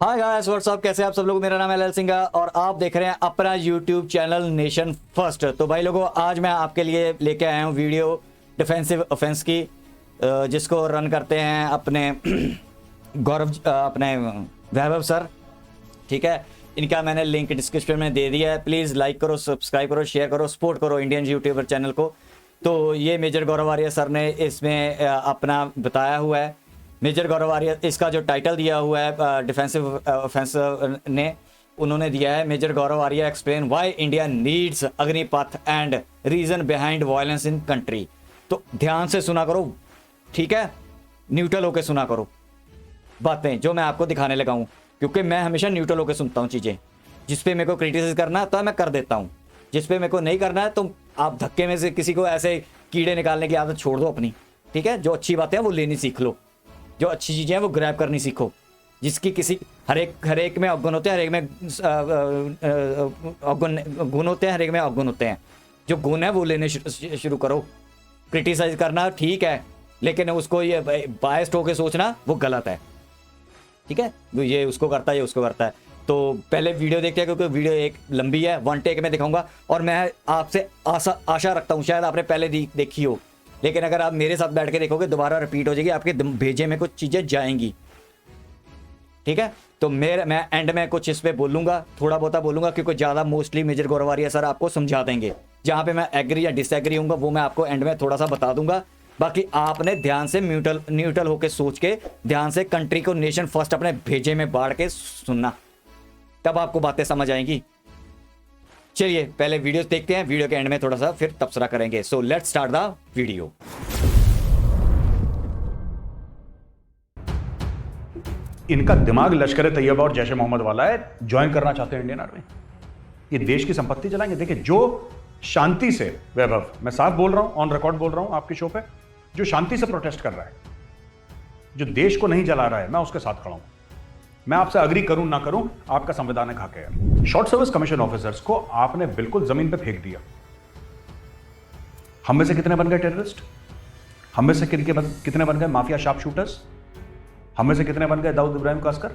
Hi guys what's up, कैसे आप सब लोग। मेरा नाम है एल सिंह और आप देख रहे हैं अपना यूट्यूब चैनल नेशन फर्स्ट। तो भाई लोगों, आज मैं आपके लिए लेके आया हूँ वीडियो डिफेंसिव ऑफेंस की, जिसको रन करते हैं अपने गौरव अपने वैभव सर। ठीक है, इनका मैंने लिंक डिस्क्रिप्शन में दे दिया है। प्लीज़ लाइक करो, सब्सक्राइब करो, शेयर करो, सपोर्ट करो इंडियन यूट्यूबर चैनल को। तो ये मेजर गौरव आर्य सर ने इसमें अपना बताया हुआ है। मेजर गौरव आर्य, इसका जो टाइटल दिया हुआ है डिफेंसिव ऑफेंस ने, उन्होंने दिया है major Gaurav Arya explain why India needs Agnipath and reason behind violence in country. तो ध्यान से सुना करो, ठीक है, न्यूट्रल होकर सुना करो बातें जो मैं आपको दिखाने लगा हूँ, क्योंकि मैं हमेशा न्यूट्रल होकर सुनता हूँ चीज़ें। जिस पे मेरे को क्रिटिसाइज करना है तो मैं कर देता हूँ, जिस पे मेरे को नहीं करना है तो आप धक्के में से किसी को ऐसे कीड़े निकालने की आदत छोड़ दो अपनी। ठीक है, जो अच्छी बातें हैं वो लेनी सीख लो, जो अच्छी चीज़ें हैं वो ग्रैब करनी सीखो। जिसकी किसी हर एक में अवगुण होते हैं, हर एक में अवगुण गुण होते हैं, हर एक में अवगुण होते हैं। जो गुण है वो लेने शुरू करो। क्रिटिसाइज करना ठीक है, लेकिन उसको ये बायस्ड होकर सोचना वो गलत है। ठीक है, ये उसको करता है, ये उसको करता है। तो पहले वीडियो देखते हैं, क्योंकि वीडियो एक लंबी है, वन टेक में दिखाऊंगा। और मैं आपसे आशा रखता हूँ, शायद आपने पहले देखी हो, लेकिन अगर आप मेरे साथ बैठ के देखोगे दोबारा रिपीट हो जाएगी, आपके भेजे में कुछ चीज़ें जाएंगी। ठीक है, तो मैं एंड में कुछ इस पे बोलूंगा, थोड़ा बहुता बोलूंगा, क्योंकि ज़्यादा मोस्टली मेजर गौरव आर्य सर आपको समझा देंगे। जहाँ पे मैं एग्री या डिसएग्री होऊंगा वो मैं आपको एंड में थोड़ा सा बता दूंगा। बाकी आपने ध्यान से न्यूट्रल होकर सोच के ध्यान से कंट्री को नेशन फर्स्ट अपने भेजे में बाढ़ के सुनना, तब आपको बातें समझ आएंगी। चलिए पहले वीडियो देखते हैं, वीडियो के एंड में थोड़ा सा फिर तबसरा करेंगे। So let's start the video. इनका दिमाग लश्कर तैयबा और जैश मोहम्मद वाला है, ज्वाइन करना चाहते हैं इंडियन आर्मी। ये देश की संपत्ति चलाएंगे। देखिए, जो शांति से, वैभव मैं साफ बोल रहा हूं, ऑन रिकॉर्ड बोल रहा हूं आपके शो पे, जो शांति से प्रोटेस्ट कर रहा है, जो देश को नहीं जला रहा है, मैं उसके साथ खड़ा हूं। मैं आपसे अग्री करूं ना करूं, आपका संविधान है खाके है। शॉर्ट सर्विस कमीशन ऑफिसर्स को आपने बिल्कुल जमीन पे फेंक दिया। हम में से कितने बन गए टेररिस्ट? हम में से कितने बन गए माफिया शार्प शूटर्स? हम में से कितने बन गए दाऊद इब्राहिम का अस्कर?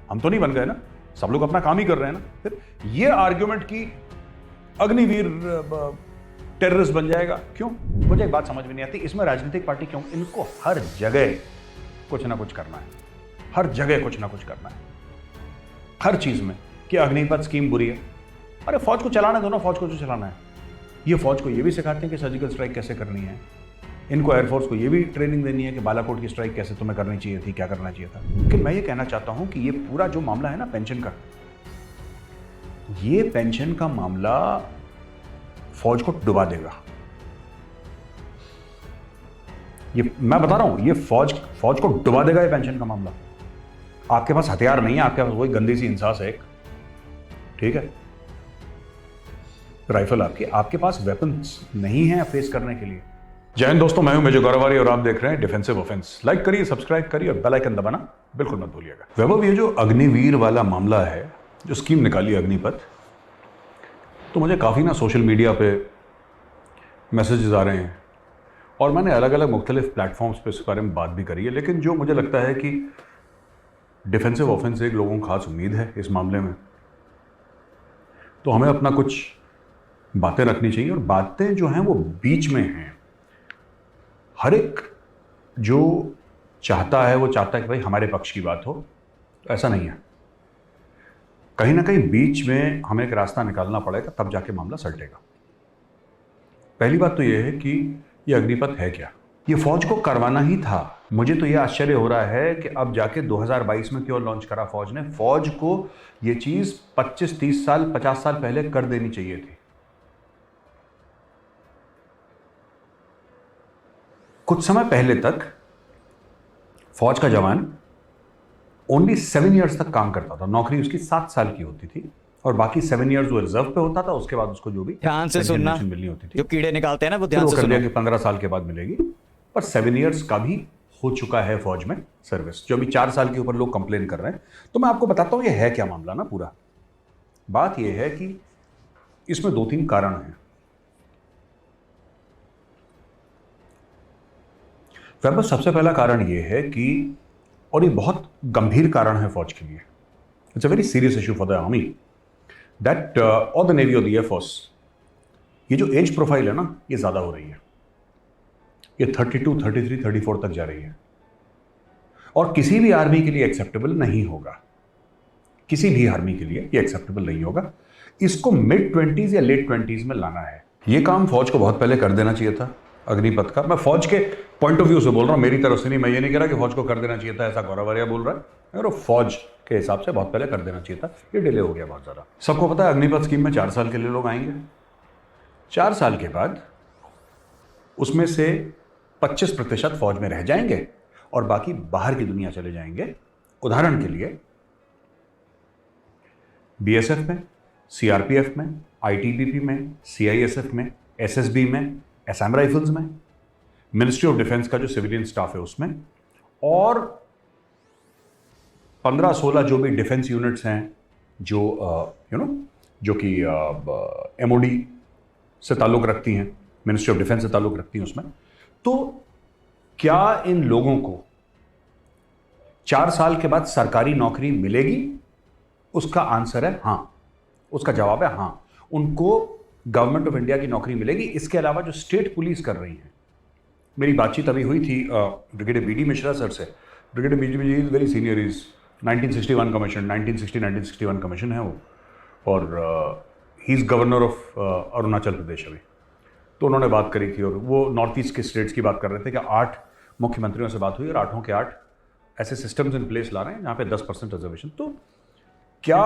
हम तो नहीं बन गए ना, सब लोग अपना काम ही कर रहे हैं ना। फिर ये आर्ग्यूमेंट की अग्निवीर टेररिस्ट बन जाएगा, क्यों? मुझे एक बात समझ में नहीं आती, इसमें राजनीतिक पार्टी क्यों? इनको हर जगह कुछ ना कुछ करना है, हर जगह कुछ ना कुछ करना है, हर चीज में, कि अग्निपथ स्कीम बुरी है। अरे फौज को चलाना दो ना, फौज को जो चलाना है। ये फौज को ये भी सिखाते हैं कि सर्जिकल स्ट्राइक कैसे करनी है, इनको एयरफोर्स को ये भी ट्रेनिंग देनी है कि बालाकोट की स्ट्राइक कैसे तुम्हें करनी चाहिए थी, क्या करना चाहिए था। लेकिन मैं ये कहना चाहता हूं कि ये पूरा जो मामला है ना पेंशन का, ये पेंशन का मामला फौज को डुबा देगा। ये मैं बता रहा हूं, ये फौज को डुबा देगा ये पेंशन का मामला। आपके पास हथियार नहीं है, आपके पास वही गंदी सी इंसास है एक, ठीक है, राइफल आपके पास वेपन्स नहीं है फेस करने के लिए। जय हिंद दोस्तों, मैं हूं मेजर गौरव आर्य और आप देख रहे हैं डिफेंसिव ऑफेंस। लाइक करिए, सब्सक्राइब करिए और बेल आइकन दबाना बिल्कुल मत भूलिएगा। वैभव, ये जो अग्निवीर वाला मामला है, जो स्कीम निकाली अग्निपथ, तो मुझे काफ़ी ना सोशल मीडिया पे मैसेजेस आ रहे हैं और मैंने अलग अलग मुख्तलिफ प्लेटफॉर्म्स पे इस बारे में बात भी करी है। लेकिन जो मुझे लगता है कि डिफेंसिव ऑफेंस एक लोगों को खास उम्मीद है इस मामले में, तो हमें अपना कुछ बातें रखनी चाहिए। और बातें जो हैं वो बीच में हैं। हर एक जो चाहता है वो चाहता है कि भाई हमारे पक्ष की बात हो, तो ऐसा नहीं है। कहीं ना कहीं बीच में हमें एक रास्ता निकालना पड़ेगा, तब जाके मामला सलटेगा। पहली बात तो ये है कि ये अग्निपथ है क्या? ये फौज को करवाना ही था। मुझे तो ये आश्चर्य हो रहा है कि अब जाके 2022 में क्यों लॉन्च करा फौज ने। फौज को ये चीज 25, 30 साल, 50 साल पहले कर देनी चाहिए थी। कुछ समय पहले तक फौज का जवान ओनली 7 ईयर्स तक काम करता था। नौकरी उसकी 7 साल की होती थी और बाकी 7 ईयर्स वो रिजर्व पे होता था। उसके बाद उसको जो भी ध्यान से सुनना, मिलनी होती थी, जो कीड़े निकालते हैं ना, वो ध्यान से सुनो। 15 साल के बाद मिलेगी। पर 7 ईयर्स का भी हो चुका है फौज में सर्विस, जो अभी 4 साल के ऊपर लोग कंप्लेन कर रहे हैं। तो मैं आपको बताता हूं ये है क्या मामला ना पूरा। बात यह है कि इसमें 2-3 कारण हैं। वैभव, सबसे पहला कारण यह है कि और ये बहुत गंभीर कारण है फौज के लिए। It's a very serious issue for the army that और द नेवी और द एयरफोर्स, ये जो एज प्रोफाइल है ना, ये ज़्यादा हो रही है। ये 32, 33, 34 तक जा रही है और किसी भी आर्मी के लिए एक्सेप्टेबल नहीं होगा। किसी भी आर्मी के लिए ये एक्सेप्टेबल नहीं होगा। इसको मिड 20s या लेट 20s में लाना है। ये काम फौज को बहुत पहले कर देना चाहिए था, अग्निपथ का। मैं फौज के पॉइंट ऑफ व्यू से बोल रहा हूँ, मेरी तरफ से नहीं। मैं ये नहीं कह रहा कि फौज को कर देना चाहिए था, ऐसा गौरव आर्या बोल रहा है, और फौज के हिसाब से बहुत पहले कर देना चाहिए था। ये डिले हो गया बहुत ज़्यादा। सबको पता है अग्निपथ स्कीम में 4 साल के लिए लोग आएंगे। 4 साल के बाद उसमें से 25% फौज में रह जाएंगे और बाकी बाहर की दुनिया चले जाएंगे। उदाहरण के लिए बीएसएफ में, सीआरपीएफ में, आईटीबीपी में, सीआईएसएफ में, एसएसबी में, असम राइफल्स में, मिनिस्ट्री ऑफ डिफेंस का जो सिविलियन स्टाफ है उसमें, और 15-16 जो भी डिफेंस यूनिट्स हैं जो जो कि एमओडी से ताल्लुक़ रखती हैं, मिनिस्ट्री ऑफ डिफेंस से ताल्लुक़ रखती हैं उसमें। तो क्या इन लोगों को 4 साल के बाद सरकारी नौकरी मिलेगी? उसका आंसर है हाँ। उसका जवाब है हाँ, उनको गवर्नमेंट ऑफ इंडिया की नौकरी मिलेगी। इसके अलावा जो स्टेट पुलिस कर रही है, मेरी बातचीत अभी हुई थी brigadier B D Mishra sir से। Brigadier B D is very senior, is 1961 commission, 1961 commission है वो, और he is governor of Arunachal Pradesh अभी। तो उन्होंने बात करी थी और वो नॉर्थ ईस्ट के स्टेट्स की बात कर रहे थे कि 8 मुख्यमंत्रियों से बात हुई और 8 के 8 ऐसे सिस्टम्स इन प्लेस ला रहे हैं जहाँ पे 10% रिजर्वेशन। तो क्या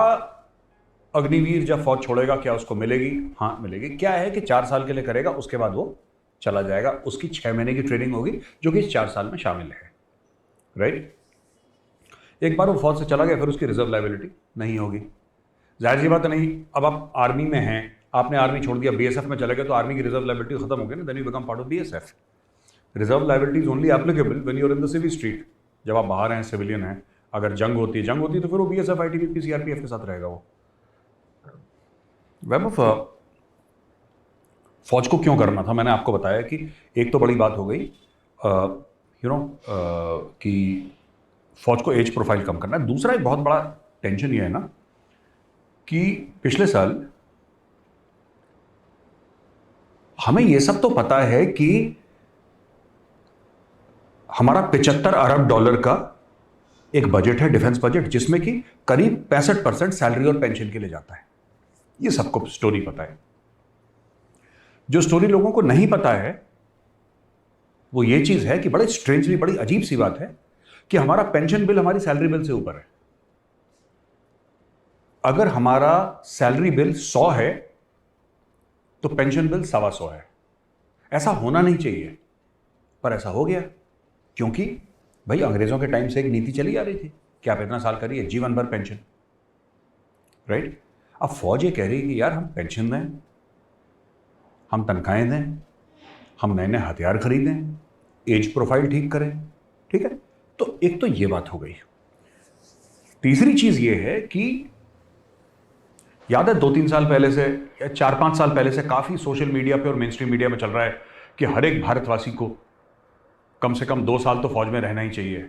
अग्निवीर जब फौज छोड़ेगा क्या उसको मिलेगी? हाँ मिलेगी। क्या है कि 4 साल के लिए करेगा, उसके बाद वो चला जाएगा। उसकी 6 महीने की ट्रेनिंग होगी जो कि इस 4 साल में शामिल है, राइट। एक बार वो फौज से चला गया फिर उसकी रिजर्व लायबिलिटी नहीं होगी। जाहिर सी बात नहीं, अब आप आर्मी में हैं, आपने आर्मी छोड़ दिया, बीएसएफ में चले गए, तो आर्मी की रिजर्व लायबिलिटी खत्म हो गई ना, then you become part of BSF. Reserve liability is only applicable when you are in the civil street. जब आप बाहर हैं, सिविलियन हैं, अगर जंग होती है तो फिर वो बीएसएफ, आईटीबीपी, सीआरपीएफ के साथ रहेगा वो। वैभव, फौज को क्यों करना था, मैंने आपको बताया कि एक तो बड़ी बात हो गई कि फौज को एज प्रोफाइल कम करना है। दूसरा एक बहुत बड़ा टेंशन ये है ना कि पिछले साल हमें ये सब तो पता है कि हमारा 75 अरब डॉलर का एक बजट है, डिफेंस बजट, जिसमें कि करीब 65% सैलरी और पेंशन के लिए जाता है। ये सबको स्टोरी पता है। जो स्टोरी लोगों को नहीं पता है वो ये चीज है कि बड़े स्ट्रेंजली, बड़ी अजीब सी बात है कि हमारा पेंशन बिल हमारी सैलरी बिल से ऊपर है। अगर हमारा सैलरी बिल 100 है तो पेंशन बिल 125 है। ऐसा होना नहीं चाहिए, पर ऐसा हो गया क्योंकि भाई अंग्रेजों के टाइम से एक नीति चली आ रही थी कि आप इतना साल करिए, जीवन भर पेंशन, राइट। अब फौज ये कह रही है कि यार हम पेंशन दें, हम तनख्वाहें दें, हम नए नए हथियार खरीदें, एज प्रोफाइल ठीक करें, ठीक है। तो एक तो ये बात हो गई। तीसरी चीज ये है कि याद है 2-3 साल पहले से या 4-5 साल पहले से काफी सोशल मीडिया पे और मेन स्ट्रीम मीडिया में चल रहा है कि हर एक भारतवासी को कम से कम 2 साल तो फौज में रहना ही चाहिए।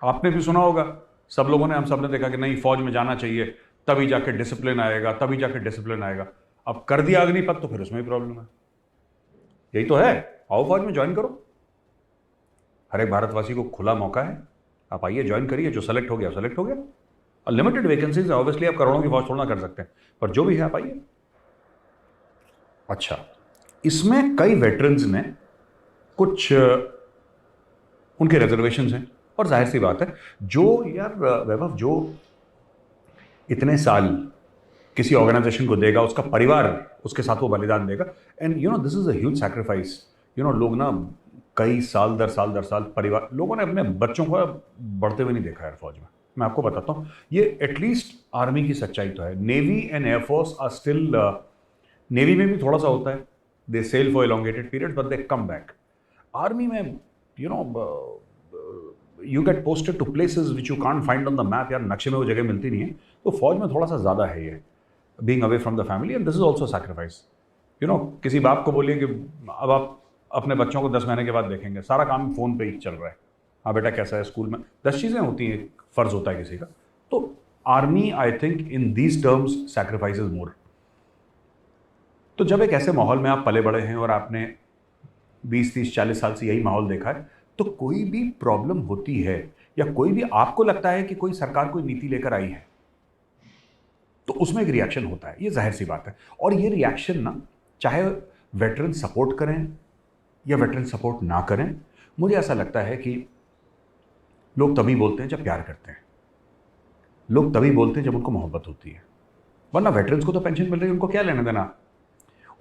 आपने भी सुना होगा, सब लोगों ने, हम सब ने देखा कि नहीं फौज में जाना चाहिए, तभी जाके डिसिप्लिन आएगा, तभी जाके डिसिप्लिन आएगा। अब कर दिया अग्निपथ तो फिर उसमें भी प्रॉब्लम है। यही तो है, आओ फौज में ज्वाइन करो, हर एक भारतवासी को खुला मौका है, आप आइए ज्वाइन करिए, जो सेलेक्ट हो गया सेलेक्ट हो गया। लिमिटेड वैकेंसीज है, ऑब्वियसली आप करोड़ों की फौज थोड़ा कर सकते हैं, पर जो भी है आप आइए। अच्छा, इसमें कई वेटरन्स ने कुछ उनके रिजर्वेशंस हैं, और जाहिर सी बात है जो यार वैभव जो इतने साल किसी ऑर्गेनाइजेशन को देगा, उसका परिवार उसके साथ वो बलिदान देगा, and this is a huge sacrifice. लोग ना कई साल दर साल परिवार, लोगों ने अपने बच्चों को बढ़ते हुए नहीं देखा यार फौज में। मैं आपको बताता हूँ, ये एटलीस्ट आर्मी की सच्चाई तो है। Navy and air force are still, navy में भी थोड़ा सा होता है, they sail for elongated period but they come back. Army में you get posted to places which you can't find on the map, यार नक्शे में वो जगह मिलती नहीं है। तो फौज में थोड़ा सा ज़्यादा है ये, being away from the family, and this is also sacrifice. किसी बाप को बोलिए कि अब आप अपने बच्चों को 10 महीने के बाद देखेंगे, सारा काम फ़ोन पे ही चल रहा है, हाँ बेटा कैसा है स्कूल में, 10 चीज़ें होती हैं, फ़र्ज़ होता है किसी का। तो army I think in these terms sacrifices more. तो जब एक ऐसे माहौल में आप पले बड़े हैं और आपने 20, 30, 40 साल से यही माहौल देखा है, तो कोई भी प्रॉब्लम होती है या कोई भी आपको लगता है कि कोई सरकार कोई नीति लेकर आई है, तो उसमें एक रिएक्शन होता है, ये जाहिर सी बात है। और ये रिएक्शन ना, चाहे वेटरन सपोर्ट करें या वेटरन सपोर्ट ना करें, मुझे ऐसा लगता है कि लोग तभी बोलते हैं जब प्यार करते हैं, लोग तभी बोलते हैं जब उनको मोहब्बत होती है। वरना वेटरन्स को तो पेंशन मिल रही है, उनको क्या लेना देना,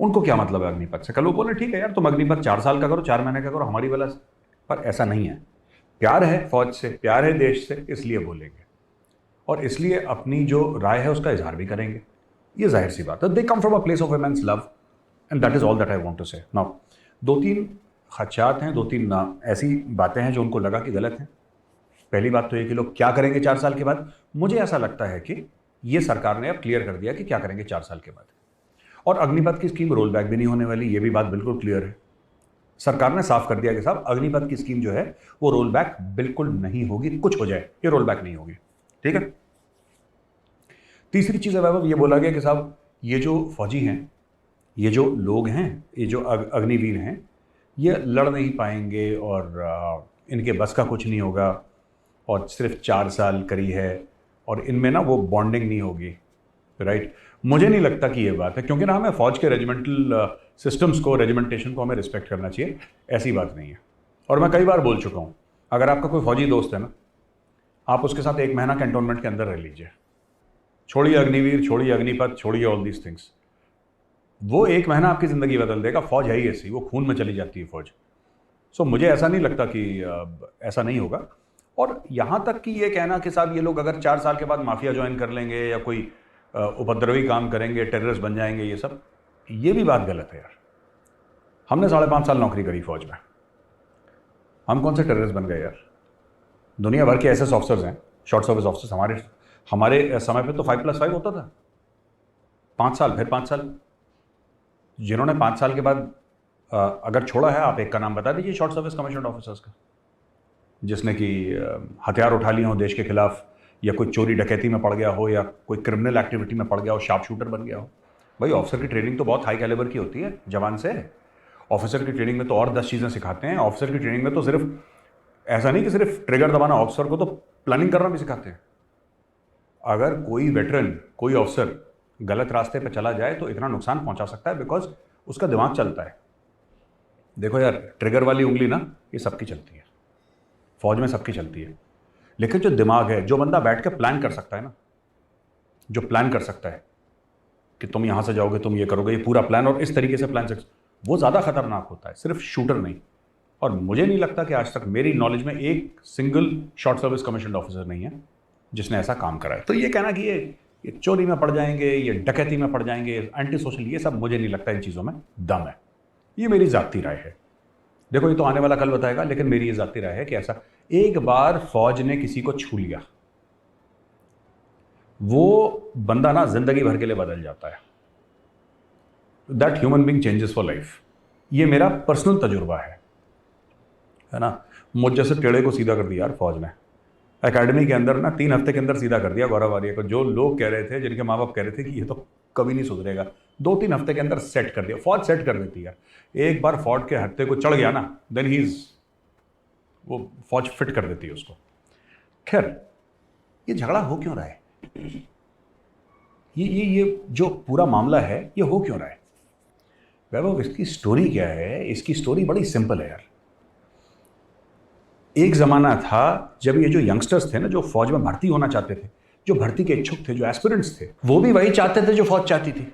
उनको क्या मतलब है अग्निपथ से। कल वो बोले ठीक है यार तुम अग्निपथ 4 साल का करो, 4 महीने का करो, हमारी वाला। पर ऐसा नहीं है। प्यार है फौज से, प्यार है देश से, इसलिए बोलेंगे और इसलिए अपनी जो राय है उसका इजहार भी करेंगे। ये जाहिर सी बात है। They come from a place of immense love and that is all that I want to say. Now 2-3 खदशात हैं, 2-3 ऐसी बातें हैं जो उनको लगा कि गलत हैं। पहली बात तो ये कि लोग क्या करेंगे 4 साल के बाद। मुझे ऐसा लगता है कि ये सरकार ने अब क्लियर कर दिया कि क्या करेंगे 4 साल के बाद। और अग्निपथ की स्कीम रोल बैक भी नहीं होने वाली, ये भी बात बिल्कुल क्लियर है। सरकार ने साफ कर दिया कि साहब अग्निपथ की स्कीम जो है वो रोल बैक बिल्कुल नहीं होगी, कुछ हो जाए ये रोल बैक नहीं होगी। ठीक है। तीसरी चीज़ है वैभव, ये बोला गया कि साहब ये जो फौजी हैं, ये जो लोग हैं, ये जो अग्निवीर हैं, ये लड़ नहीं पाएंगे और इनके बस का कुछ नहीं होगा और सिर्फ 4 साल करी है और इनमें ना वो बॉन्डिंग नहीं होगी। राइट। मुझे नहीं लगता कि ये बात है, क्योंकि ना हमें फौज के रेजिमेंटल सिस्टम्स को, रेजिमेंटेशन को हमें रिस्पेक्ट करना चाहिए, ऐसी बात नहीं है। और मैं कई बार बोल चुका हूँ, अगर आपका कोई फौजी दोस्त है ना, आप उसके साथ 1 महीना कैंटोनमेंट के अंदर रह लीजिए। छोड़िए अग्निवीर, छोड़िए अग्निपथ, छोड़िए ऑल दीज थिंग्स। वो 1 महीना आपकी ज़िंदगी बदल देगा। फौज है ही ऐसी, वो खून में चली जाती है फौज। सो मुझे ऐसा नहीं लगता कि ऐसा नहीं होगा। और यहाँ तक कि ये कहना कि साहब ये लोग अगर 4 साल के बाद माफिया ज्वाइन कर लेंगे या कोई उपद्रवी काम करेंगे, टेररिस्ट बन जाएंगे, ये सब, ये भी बात गलत है यार। हमने 5.5 साल नौकरी करी फौज में, हम कौन से टेररिस्ट बन गए यार। दुनिया भर के एसएस ऑफिसर्स हैं, शॉर्ट सर्विस ऑफिसर्स। हमारे समय पे तो 5+5 होता था, 5 साल फिर 5 साल। जिन्होंने 5 साल के बाद अगर छोड़ा है, आप एक का नाम बता दीजिए शॉर्ट सर्विस कमीशन्ड ऑफिसर्स का, जिसने कि हथियार उठा लिए हो देश के खिलाफ, या कोई चोरी डकैती में पड़ गया हो, या कोई क्रिमिनल एक्टिविटी में पड़ गया हो, शार्प शूटर बन गया हो। भाई ऑफिसर की ट्रेनिंग तो बहुत हाई कैलिबर की होती है जवान से। ऑफिसर की ट्रेनिंग में तो और 10 चीज़ें सिखाते हैं। ऑफिसर की ट्रेनिंग में तो सिर्फ ऐसा नहीं कि सिर्फ ट्रिगर दबाना, ऑफिसर को तो प्लानिंग करना भी सिखाते हैं। अगर कोई वेटरन, कोई ऑफिसर गलत रास्ते पर चला जाए तो इतना नुकसान पहुंचा सकता है, बिकॉज उसका दिमाग चलता है। देखो यार, ट्रिगर वाली उंगली ना, ये सबकी चलती है, फौज में सबकी चलती है। लेकिन जो दिमाग है, जो बंदा बैठ के प्लान कर सकता है ना, जो प्लान कर सकता है कि तुम यहां से जाओगे, तुम ये करोगे, ये पूरा प्लान और इस तरीके से प्लान कर, वो ज़्यादा खतरनाक होता है, सिर्फ शूटर नहीं। और मुझे नहीं लगता कि आज तक मेरी नॉलेज में एक single short service commissioned officer नहीं है जिसने ऐसा काम करा है। तो ये कहना कि ये चोरी में पड़ जाएंगे, ये डकैती में पड़ जाएंगे, एंटी सोशल, ये सब मुझे नहीं लगता इन चीज़ों में दम है। ये मेरी ज़ाती राय है। देखो ये तो आने वाला कल बताएगा, लेकिन मेरी ये ज़ाती राय है कि ऐसा एक बार फौज ने किसी को छू लिया, वो बंदा ना जिंदगी भर के लिए बदल जाता है। That human being changes for life. ये मेरा पर्सनल तजुर्बा है ना। मुझ जैसे टेढ़े को सीधा कर दिया यार फौज ने, एकेडमी के अंदर ना 3 हफ्ते के अंदर सीधा कर दिया गौरव आर्य को। जो लोग कह रहे थे, जिनके माँ बाप कह रहे थे कि ये तो कभी नहीं सुधरेगा, 2-3 हफ्ते के अंदर सेट कर दिया। फौज सेट कर देती है। एक बार फौज के हत्थे को चढ़ गया ना, देन वो फौज फिट कर देती है उसको। खैर, ये झगड़ा हो क्यों रहा है? ये जो पूरा मामला है, ये हो क्यों रहा है वैभव? इसकी स्टोरी क्या है? इसकी स्टोरी बड़ी सिंपल है यार। एक ज़माना था जब ये जो यंगस्टर्स थे ना, जो फौज में भर्ती होना चाहते थे, जो भर्ती के इच्छुक थे, जो एस्पिरेंट्स थे, वो भी वही चाहते थे जो फौज चाहती थी।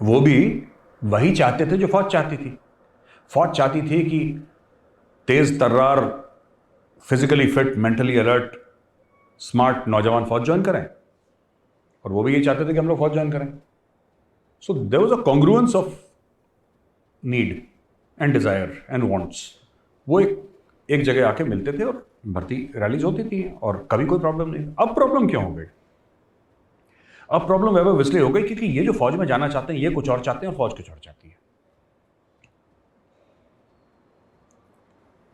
वो भी वही चाहते थे जो फौज चाहती थी। फौज चाहती थी कि तेज तर्रार, physically fit, mentally alert, smart नौजवान फौज ज्वाइन करें, और वो भी ये चाहते थे कि हम लोग फौज ज्वाइन करें। So there was a congruence of need and desire and wants. वो एक जगह आके मिलते थे और भर्ती रैलीज होती थी और कभी कोई प्रॉब्लम नहीं। अब प्रॉब्लम क्यों हो गई? अब प्रॉब्लम वह इसलिए हो गई क्योंकि ये जो फौज में जाना चाहते हैं, ये कुछ और चाहते हैं और फौज कुछ और चाहती है।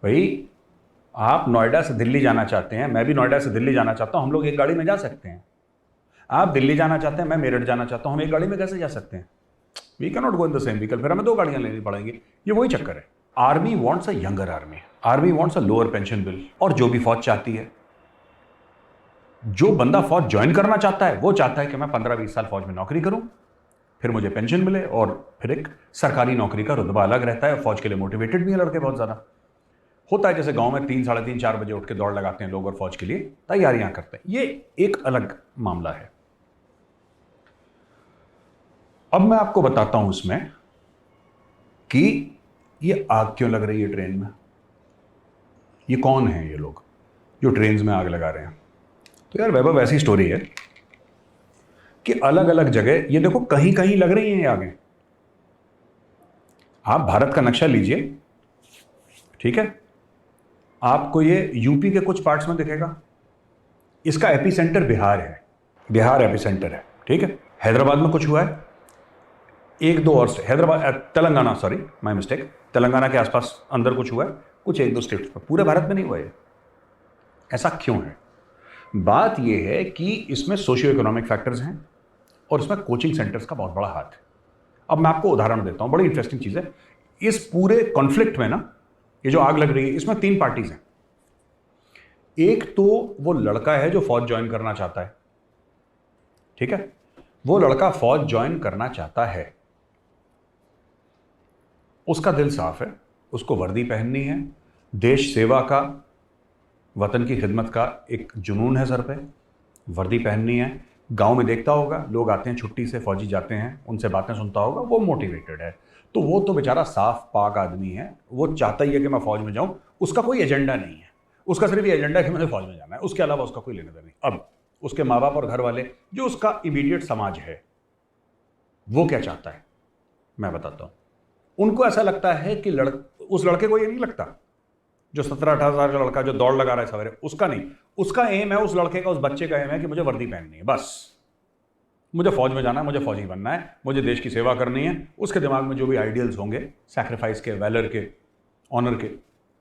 भाई आप नोएडा से दिल्ली जाना चाहते हैं, मैं भी नोएडा से दिल्ली जाना चाहता हूं, हम लोग एक गाड़ी में जा सकते हैं। आप दिल्ली जाना चाहते हैं, मैं मेरठ जाना चाहता हूं, हम एक गाड़ी में कैसे जा सकते हैं? We can not go in the same vehicle, फिर हमें 2 गाड़ियां लेनी पड़ेंगी। ये वही चक्कर है। Army wants a younger army, army wants a lower pension bill. और जो भी फौज चाहती है, जो बंदा फौज ज्वाइन करना चाहता है वो चाहता है कि मैं 15-20 साल फौज में नौकरी करूं, फिर मुझे पेंशन मिले और फिर एक सरकारी नौकरी का रुतबा अलग रहता है। फौज के लिए मोटिवेटेड भी है लड़के बहुत ज्यादा। होता है जैसे गांव में 3, साढ़े 3, 4 बजे उठ के दौड़ लगाते हैं लोग और फौज के लिए तैयारियां करते हैं। ये एक अलग मामला है। अब मैं आपको बताता हूं इसमें कि ये आग क्यों लग रही है ट्रेन में, ये कौन है ये लोग जो ट्रेन में आग लगा रहे हैं। तो यार वैभव ऐसी स्टोरी है कि अलग अलग जगह ये देखो कहीं कहीं लग रही हैं ये आगे। आप भारत का नक्शा लीजिए, ठीक है, आपको ये यूपी के कुछ पार्ट्स में दिखेगा। इसका एपिसेंटर बिहार है, बिहार एपिसेंटर है, ठीक है। हैदराबाद में कुछ हुआ है, 1-2 और Hyderabad, Telangana, sorry my mistake, Telangana के आसपास अंदर कुछ हुआ है, कुछ 1-2 स्टेट्स पर, पूरे भारत में नहीं हुआ है। ऐसा क्यों है? बात यह है कि इसमें सोशियो इकोनॉमिक फैक्टर्स हैं और इसमें कोचिंग सेंटर्स का बहुत बड़ा हाथ है। अब मैं आपको उदाहरण देता हूं, बड़ी इंटरेस्टिंग चीज है। इस पूरे कॉन्फ्लिक्ट में ना, ये जो आग लग रही है, इसमें 3 पार्टीज हैं। एक तो वो लड़का है जो फौज ज्वाइन करना चाहता है, ठीक है, वो लड़का फौज ज्वाइन करना चाहता है, उसका दिल साफ है, उसको वर्दी पहननी है, देश सेवा का, वतन की खिदमत का एक जुनून है सर पे, वर्दी पहननी है। गांव में देखता होगा लोग आते हैं छुट्टी से, फौजी जाते हैं, उनसे बातें सुनता होगा, वो मोटिवेटेड है। तो वो तो बेचारा साफ पाक आदमी है, वो चाहता ही है कि मैं फौज में जाऊं, उसका कोई एजेंडा नहीं है, उसका सिर्फ ये एजेंडा है कि मुझे फौज में जाना है, उसके अलावा उसका कोई लेना देना नहीं। अब उसके माँ बाप और घर वाले, जो उसका इमीडिएट समाज है, वो क्या चाहता है मैं बताता हूं। उनको ऐसा लगता है कि उस लड़के को ये नहीं लगता, जो 17-18 साल का लड़का जो दौड़ लगा रहा है सवेरे, उसका नहीं, उसका एम है, उस लड़के का, उस बच्चे का एम है कि मुझे वर्दी पहननी है, बस मुझे फौज में जाना है, मुझे फौजी बनना है, मुझे देश की सेवा करनी है। उसके दिमाग में जो भी आइडियल्स होंगे, सैक्रिफाइस के, वैलर के, ऑनर के,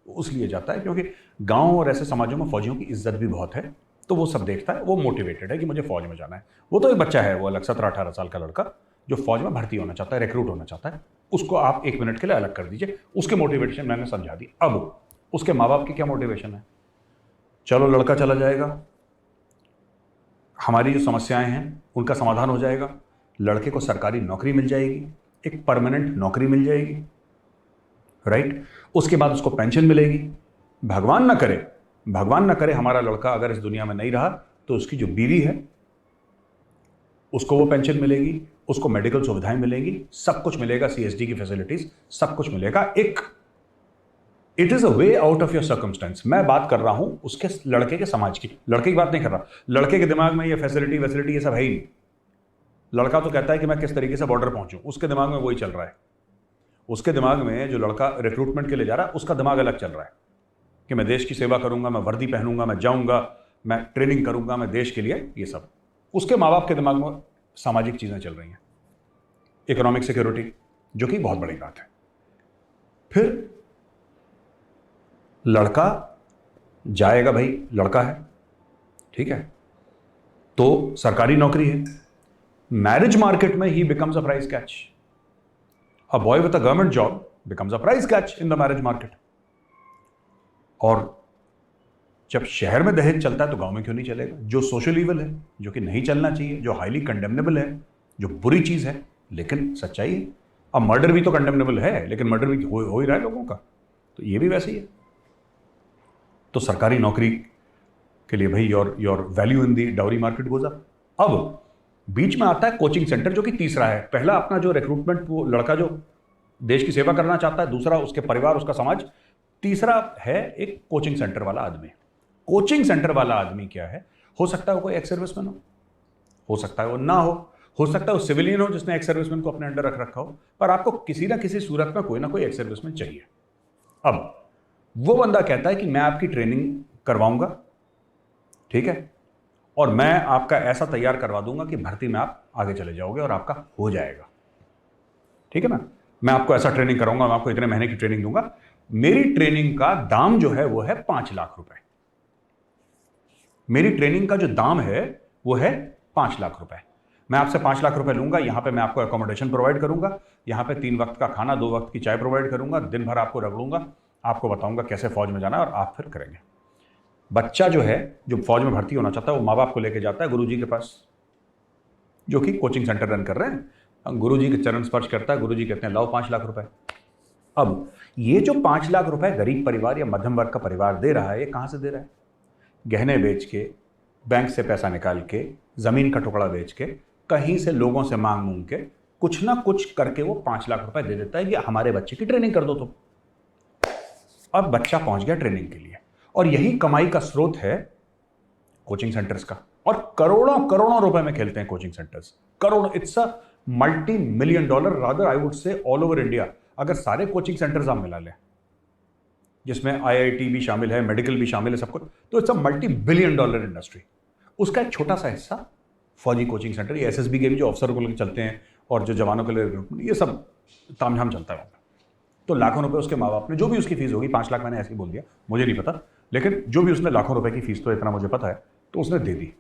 उस लिए जाता है, क्योंकि गांव और ऐसे समाजों में फौजियों की इज्जत भी बहुत है, तो वो सब देखता है, वो मोटिवेटेड है कि मुझे फौज में जाना है। वो तो एक बच्चा है, वो अलग 17-18 साल का लड़का जो फौज में भर्ती होना चाहता है, रिक्रूट होना चाहता है, उसको आप 1 मिनट के लिए अलग कर दीजिए। उसके मोटिवेशन मैंने समझा दी। अब उसके माँ बाप की क्या मोटिवेशन है? चलो लड़का चला जाएगा, हमारी जो समस्याएं हैं उनका समाधान हो जाएगा, लड़के को सरकारी नौकरी मिल जाएगी, एक परमानेंट नौकरी मिल जाएगी, राइट। उसके बाद उसको पेंशन मिलेगी। भगवान ना करे, भगवान ना करे हमारा लड़का अगर इस दुनिया में नहीं रहा, तो उसकी जो बीवी है उसको वो पेंशन मिलेगी, उसको मेडिकल सुविधाएं मिलेंगी, सब कुछ मिलेगा, सीएसडी की फैसिलिटीज, सब कुछ मिलेगा। एक it is a way out of your circumstance. मैं बात कर रहा हूं उसके लड़के के समाज की, लड़के की बात नहीं कर रहा। लड़के के दिमाग में ये फैसिलिटी ये सब है ही नहीं। लड़का तो कहता है कि मैं किस तरीके से बॉर्डर पहुंचूं, उसके दिमाग में वही चल रहा है। उसके दिमाग में जो लड़का रिक्रूटमेंट के लिए जा रहा है, उसका दिमाग अलग चल रहा है कि मैं देश की सेवा करूंगा, मैं वर्दी पहनूंगा, मैं जाऊंगा, मैं ट्रेनिंग करूंगा, मैं देश के लिए, ये सब। उसके माँ बाप के दिमाग में सामाजिक चीजें चल रही हैं, इकोनॉमिक सिक्योरिटी, जो कि बहुत बड़ी बात है। फिर लड़का जाएगा, भाई लड़का है, ठीक है, तो सरकारी नौकरी है। मैरिज मार्केट में ही becomes a price catch. A boy with a government job becomes a price catch in the marriage market. और जब शहर में दहेज चलता है तो गांव में क्यों नहीं चलेगा? जो सोशल ईवल है, जो कि नहीं चलना चाहिए, जो हाईली कंडेमनेबल है, जो बुरी चीज है, लेकिन सच्चाई है। अब मर्डर भी तो कंडेमनेबल है, लेकिन मर्डर भी हो ही रहा है लोगों का, तो ये भी वैसे ही है। तो सरकारी नौकरी के लिए भाई your value in the dowry market goes up. अब बीच में आता है कोचिंग सेंटर, जो कि तीसरा है। पहला अपना जो रिक्रूटमेंट, वो लड़का जो देश की सेवा करना चाहता है, दूसरा उसके परिवार, उसका समाज, तीसरा है एक कोचिंग सेंटर वाला आदमी। कोचिंग सेंटर वाला आदमी क्या है? हो सकता है वो कोई एक्स सर्विसमैन हो सकता है वो ना हो सकता है वो सिविलियन हो जिसने एक्स सर्विसमैन को अपने अंडर रख रखा हो, पर आपको किसी ना किसी सूरत में कोई ना कोई एक्स सर्विसमैन चाहिए। अब वो बंदा कहता है कि मैं आपकी ट्रेनिंग करवाऊंगा, ठीक है, और मैं आपका ऐसा तैयार करवा दूंगा कि भर्ती में आप आगे चले जाओगे और आपका हो जाएगा, ठीक है ना। मैं आपको ऐसा ट्रेनिंग कराऊंगा, मैं आपको इतने महीने की ट्रेनिंग दूंगा, मेरी ट्रेनिंग का दाम जो है वो है 5 लाख रुपए। मेरी ट्रेनिंग का जो दाम है वो है 5 लाख रुपए। मैं आपसे 5 लाख रुपए लूंगा, यहां पे मैं आपको अकोमोडेशन प्रोवाइड करूंगा, यहां पे 3 वक्त का खाना, 2 वक्त की चाय प्रोवाइड करूंगा, दिन भर आपको रगड़ूंगा, आपको बताऊंगा कैसे फौज में जाना है और आप फिर करेंगे। बच्चा जो है, जो फौज में भर्ती होना चाहता है, वो माँ बाप को लेके जाता है गुरुजी के पास, जो कि कोचिंग सेंटर रन कर रहे हैं। गुरुजी के चरण स्पर्श करता है, गुरुजी कहते हैं लाओ 5 लाख रुपए। अब ये जो 5 लाख रुपए गरीब परिवार या मध्यम वर्ग का परिवार दे रहा है, ये कहां से दे रहा है? गहने बेच के, बैंक से पैसा निकाल के, जमीन का टुकड़ा बेच के, कहीं से लोगों से मांग मूंग के, कुछ ना कुछ करके वो 5 लाख रुपए दे देता है कि हमारे बच्चे की ट्रेनिंग कर दो तुम। अब बच्चा पहुंच गया ट्रेनिंग के लिए, और यही कमाई का स्रोत है कोचिंग सेंटर्स का। और करोड़ों करोड़ों रुपए में खेलते हैं coaching centres, crore. It's a multi million dollar, rather I would say all over India. अगर सारे कोचिंग सेंटर्स आप मिला लें, जिसमें आईआईटी भी शामिल है, मेडिकल भी शामिल है, सब कुछ, तो it's a multi billion dollar industry. उसका एक छोटा सा हिस्सा फौजी कोचिंग सेंटर, ये एसएसबी के भी जो अफसर को लेकर चलते हैं और जो जवानों के लिए रिक्रूटमेंट, ये सब तामझाम चलता है वहाँ पर। तो लाखों रुपए उसके माँ बाप ने, जो भी उसकी फीस होगी, 5 लाख मैंने ऐसे ही बोल दिया, मुझे नहीं पता, लेकिन जो भी उसने लाखों रुपए की फीस, तो इतना मुझे पता है, तो उसने दे दी।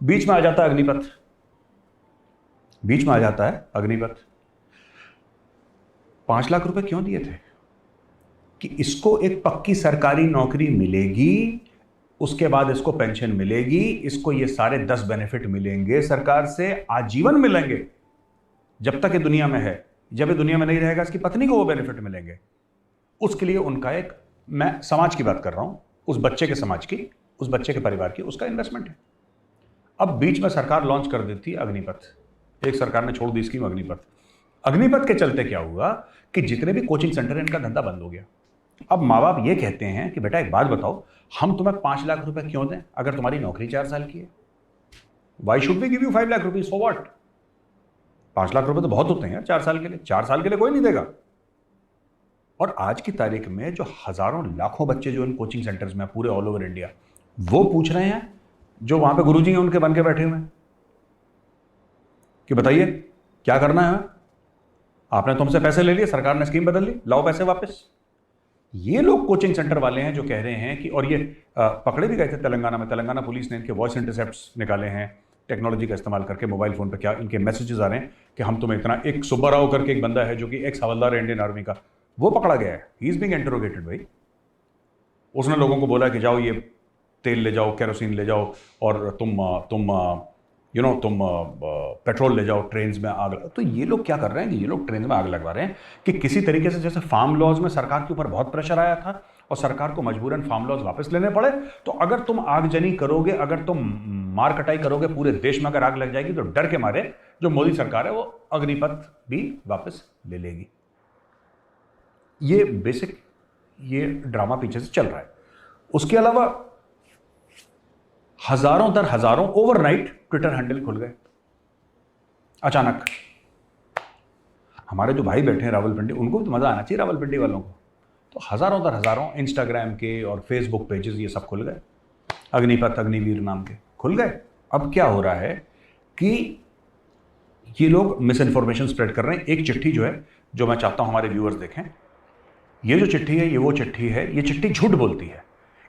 बीच में आ जाता है अग्निपथ, बीच में आ जाता है अग्निपथ। 5 लाख रुपए क्यों दिए थे? कि इसको एक पक्की सरकारी नौकरी मिलेगी, उसके बाद इसको पेंशन मिलेगी, इसको ये सारे 10 बेनिफिट मिलेंगे सरकार से, आजीवन मिलेंगे जब तक ये दुनिया में है। जब ये दुनिया में नहीं रहेगा, इसकी पत्नी को वो बेनिफिट मिलेंगे। उसके लिए उनका एक, मैं समाज की बात कर रहा हूं, उस बच्चे के समाज की, उस बच्चे के परिवार की, उसका इन्वेस्टमेंट है। अब बीच में सरकार लॉन्च कर देती अग्निपथ, एक सरकार ने छोड़ दी स्कीम अग्निपथ। अग्निपथ के चलते क्या हुआ कि जितने भी कोचिंग सेंटर, इनका धंधा बंद हो गया। अब माँ बाप ये कहते हैं कि बेटा एक बात बताओ, हम तुम्हें 5 लाख रुपए क्यों दें अगर तुम्हारी नौकरी 4 साल की है? Why should we give you 5 lakh rupees for what? 5 lakh रुपए तो बहुत होते हैं यार 4 साल के लिए। 4 साल के लिए कोई नहीं देगा। और आज की तारीख में जो हजारों लाखों बच्चे जो इन कोचिंग सेंटर्स में पूरे ऑल ओवर इंडिया, वो पूछ रहे हैं, जो वहां पे गुरुजी हैं उनके बन के बैठे हुए हैं, कि बताइए क्या करना है? आपने तुमसे पैसे ले लिए, सरकार ने स्कीम बदल ली, लाओ पैसे वापस। ये लोग कोचिंग सेंटर वाले हैं जो कह रहे हैं कि, और ये पकड़े भी गए थे तेलंगाना में। तेलंगाना पुलिस ने इनके वॉइस इंटरसेप्ट्स निकाले हैं, टेक्नोलॉजी का इस्तेमाल करके मोबाइल फोन पे क्या इनके मैसेजेस आ रहे हैं कि हम तुम्हें इतना। एक सुब्बाराव करके एक बंदा है जो कि एक्स हवलदार है इंडियन आर्मी का, वो पकड़ा गया है, ही इज बीइंग इंटरोगेटेड भाई। उसने लोगों को बोला कि जाओ ये तेल ले जाओ, केरोसिन ले जाओ, और तुम पेट्रोल ले जाओ, ट्रेन में आग। तो ये लोग क्या कर रहे हैं कि ये लोग ट्रेन में आग लगवा रहे हैं कि किसी तरीके से, जैसे फार्म लॉज में सरकार के ऊपर बहुत प्रेशर आया था और सरकार को मजबूरन फार्म लॉज वापस लेने पड़े, तो अगर तुम आगजनी करोगे, अगर तुम मार कटाई करोगे, पूरे देश में अगर आग लग जाएगी, तो डर के मारे जो मोदी सरकार है वो अग्निपथ भी वापस ले लेगी। ये बेसिक ये ड्रामा पीछे से चल रहा है। उसके अलावा हजारों दर हजारों ओवरनाइट ट्विटर हैंडल खुल गए अचानक। हमारे जो भाई बैठे हैं रावलपिंडी, उनको भी तो मजा आना चाहिए रावलपिंडी वालों को। तो हजारों दर हजारों इंस्टाग्राम के और फेसबुक पेजेस ये सब खुल गए, अग्निपथ, अग्निवीर नाम के खुल गए। अब क्या हो रहा है कि ये लोग मिस इन्फॉर्मेशन स्प्रेड कर रहे हैं। एक चिट्ठी जो है, जो मैं चाहता हूं हमारे व्यूअर्स देखें, ये जो चिट्ठी है, ये वो चिट्ठी है। ये चिट्ठी झूठ बोलती है,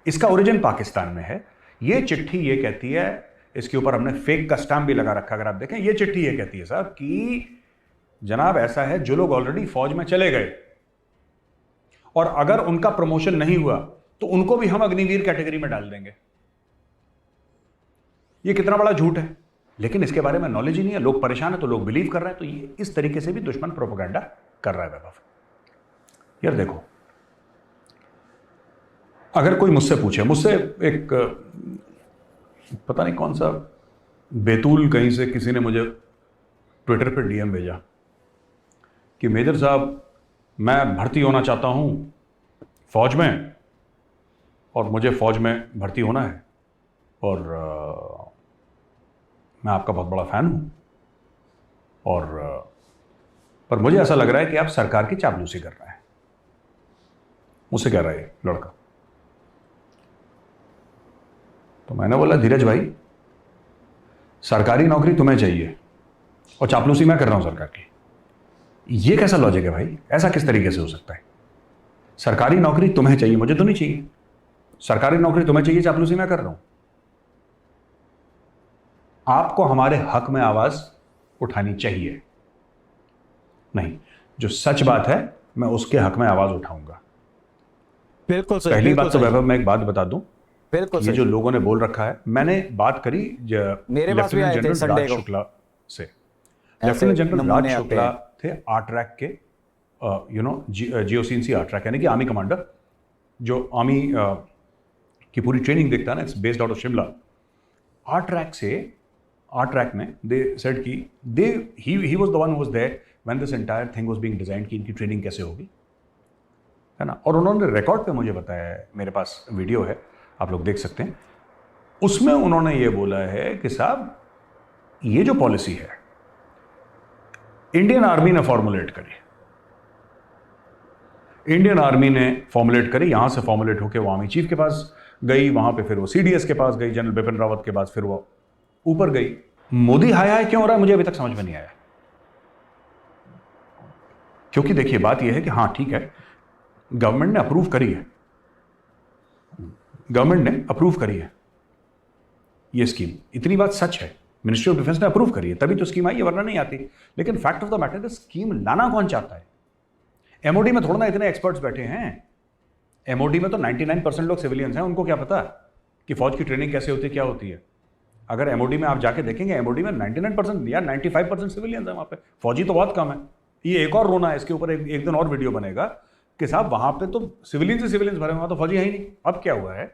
इसका ओरिजिन पाकिस्तान में है। ये चिट्ठी ये कहती है, इसके ऊपर हमने फेक का स्टैम्प भी लगा रखा, अगर आप देखें, ये चिट्ठी ये कहती है साहब कि जनाब ऐसा है, जो लोग ऑलरेडी फौज में चले गए और अगर उनका प्रमोशन नहीं हुआ तो उनको भी हम अग्निवीर कैटेगरी में डाल देंगे। ये कितना बड़ा झूठ है, लेकिन इसके बारे में नॉलेज ही नहीं है, लोग परेशान है तो लोग बिलीव कर रहे हैं। तो ये इस तरीके से भी दुश्मन प्रोपेगेंडा कर रहा है वैभव। यार देखो, अगर कोई मुझसे पूछे, मुझसे एक पता नहीं कौन सा बेतुल कहीं से किसी ने मुझे ट्विटर पर डीएम भेजा कि मेजर साहब मैं भर्ती होना चाहता हूं फौज में, और मुझे फौज में भर्ती होना है, और मैं आपका बहुत बड़ा फैन हूं, और पर मुझे ऐसा लग रहा है कि आप सरकार की चापलूसी कर रहे हैं। मुझसे कह रहा है लड़का। तो मैंने बोला धीरज भाई, सरकारी नौकरी तुम्हें चाहिए और चापलूसी मैं कर रहा हूं सरकार की, ये कैसा लॉजिक है भाई? ऐसा किस तरीके से हो सकता है? सरकारी नौकरी तुम्हें चाहिए, मुझे तो नहीं चाहिए। सरकारी नौकरी तुम्हें चाहिए, चापलूसी मैं कर रहा हूं। आपको हमारे हक में आवाज उठानी चाहिए। नहीं, जो सच बात है मैं उसके हक में आवाज उठाऊंगा। बिल्कुल सही। पहली बिल्कुल बात तो सही, वैभव मैं एक बात बता दूं, बिल्कुल ये सही। जो लोगों ने बोल रखा है, मैंने बात करी मेरे पास भी लेफ्टिनेंट आए थे जनरल संडे राज को। शुक्ला से। ऐसे लेफ्टिनेंट जनरल नमूने राज आते शुक्ला हैं। थे आर्ट्रैक के GOC आर्ट्रैक यानी कि आर्मी कमांडर, जो आर्मी की पूरी ट्रेनिंग देखता है ना, it's based out of Shimla. ARTRAC में दे सेड कि he was the one who was there when this entire thing was being designed कि इनकी ट्रेनिंग कैसे होगी, है ना। और उन्होंने रिकॉर्ड पे मुझे बताया है, मेरे पास वीडियो है, आप लोग देख सकते हैं। उसमें उन्होंने ये बोला है कि साहब ये जो पॉलिसी है इंडियन आर्मी ने फॉर्मुलेट करी, इंडियन आर्मी ने फॉर्मुलेट करी, यहां से फॉर्मुलेट होकर वो आर्मी चीफ के पास गई, वहां पे फिर वो CDS के पास गई, जनरल बिपिन रावत के पास, फिर वो ऊपर गई। मोदी हाय हाय क्यों हो रहा है मुझे अभी तक समझ में नहीं आया। क्योंकि देखिए बात यह है कि हाँ ठीक है, गवर्नमेंट ने अप्रूव करी है, गवर्नमेंट ने अप्रूव करी है ये स्कीम, इतनी बात सच है। मिनिस्ट्री ऑफ डिफेंस ने अप्रूव करी है, तभी तो स्कीम आई है, वरना नहीं आती। लेकिन fact of the matter, scheme लाना कौन चाहता है? MOD में थोड़ा ना इतने एक्सपर्ट्स बैठे हैं। MOD में तो 99% लोग सिविलियंस हैं, उनको क्या पता कि फौज की ट्रेनिंग कैसे होती है, क्या होती है। अगर MOD में आप जाके देखेंगे, MOD में 99% या 95% सिविलियंस है, वहां पे फौजी तो बहुत कम है। ये एक और रोना है, इसके ऊपर एक दिन और वीडियो बनेगा कि साहब वहां पे तो सिविलियंस से सिविलियंस भरे, वहां तो फौजी है ही नहीं। अब क्या हुआ है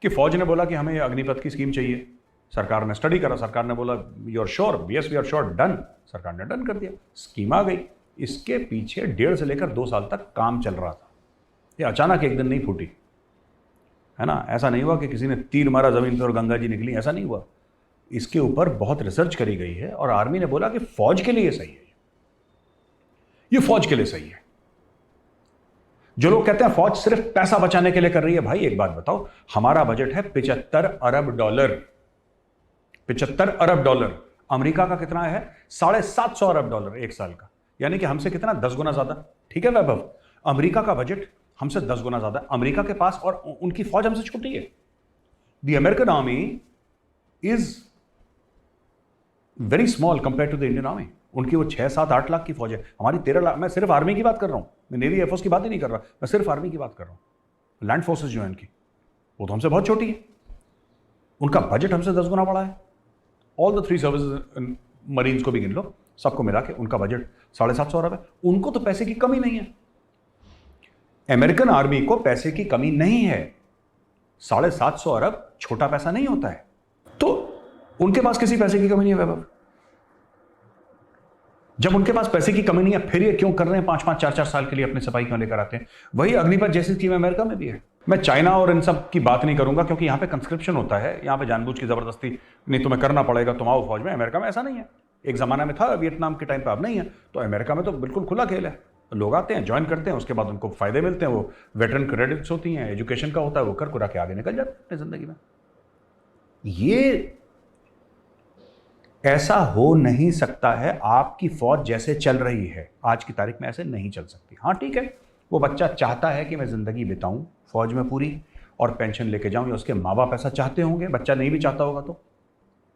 कि फौज ने बोला कि हमें अग्निपथ की स्कीम चाहिए, सरकार ने स्टडी करा, सरकार ने बोला you are sure, yes we are sure, done, सरकार ने डन कर दिया, स्कीम आ गई। इसके पीछे 1.5 से लेकर 2 साल तक काम चल रहा था, ये अचानक एक दिन नहीं फूटी, है ना। ऐसा नहीं हुआ कि किसी ने तीर मारा जमीन पर और गंगा जी निकली, ऐसा नहीं हुआ। इसके ऊपर बहुत रिसर्च करी गई है और आर्मी ने बोला कि फौज के लिए सही है, ये फौज के लिए सही है। जो लोग कहते हैं फौज सिर्फ पैसा बचाने के लिए कर रही है, भाई एक बात बताओ, हमारा बजट है $75 अरब, 75 अरब डॉलर। अमेरिका का कितना है? $750 अरब एक साल का, यानी कि हमसे कितना? 10 गुना ज्यादा। ठीक है वैभव, अमेरिका का बजट हमसे 10 गुना ज्यादा अमेरिका के पास, और उनकी फौज हमसे छोटी है। The American army is very small compare to the Indian army. उनकी वो 6, 7, 8 लाख की फौज है, हमारी 13 लाख। मैं सिर्फ आर्मी की बात कर रहा हूं, मैं नेवी एयरफोर्स की बात ही नहीं कर रहा, मैं सिर्फ आर्मी की बात कर रहा हूं। लैंड फोर्सेस जो है इनकी, वो तो हमसे बहुत छोटी है, उनका बजट हमसे 10 गुना बड़ा है। ऑल द 3 सर्विसेज, मरीन्स को भी गिन लो, सबको मिला के उनका बजट 750 अरब है। उनको तो पैसे की कमी नहीं है, अमेरिकन आर्मी को पैसे की कमी नहीं है। 750 अरब छोटा पैसा नहीं होता है, तो उनके पास किसी पैसे की कमी नहीं है वैभव। जब उनके पास पैसे की कमी नहीं है, फिर ये क्यों कर रहे हैं 5-5, 4-4 साल के लिए अपने सिपाही क्यों लेकर आते हैं? वही अग्निपथ जैसी स्कीम अमेरिका में भी है। मैं चाइना और इन सब की बात नहीं करूंगा, क्योंकि यहां पे कंस्क्रिप्शन होता है, यहां पे जानबूझ की जबरदस्ती नहीं तुम्हें करना पड़ेगा, तुम आओ फौज में। अमेरिका में ऐसा नहीं है, एक जमाना में था, वियतनाम के टाइम पे, अब नहीं है। तो अमेरिका में तो बिल्कुल खुला खेल है, लोग आते हैं, ज्वाइन करते हैं, उसके बाद उनको फायदे मिलते हैं, वो वेटरन क्रेडिट्स होती हैं, एजुकेशन का होता है, वो कर कुरा के आगे निकल जाते हैं अपनी जिंदगी में। ये ऐसा हो नहीं सकता है। आपकी फौज जैसे चल रही है आज की तारीख में, ऐसे नहीं चल सकती। हाँ ठीक है, वो बच्चा चाहता है कि मैं जिंदगी बिताऊं फौज में पूरी और पेंशन लेके जाऊं, या उसके माँ बाप ऐसा चाहते होंगे, बच्चा नहीं भी चाहता होगा तो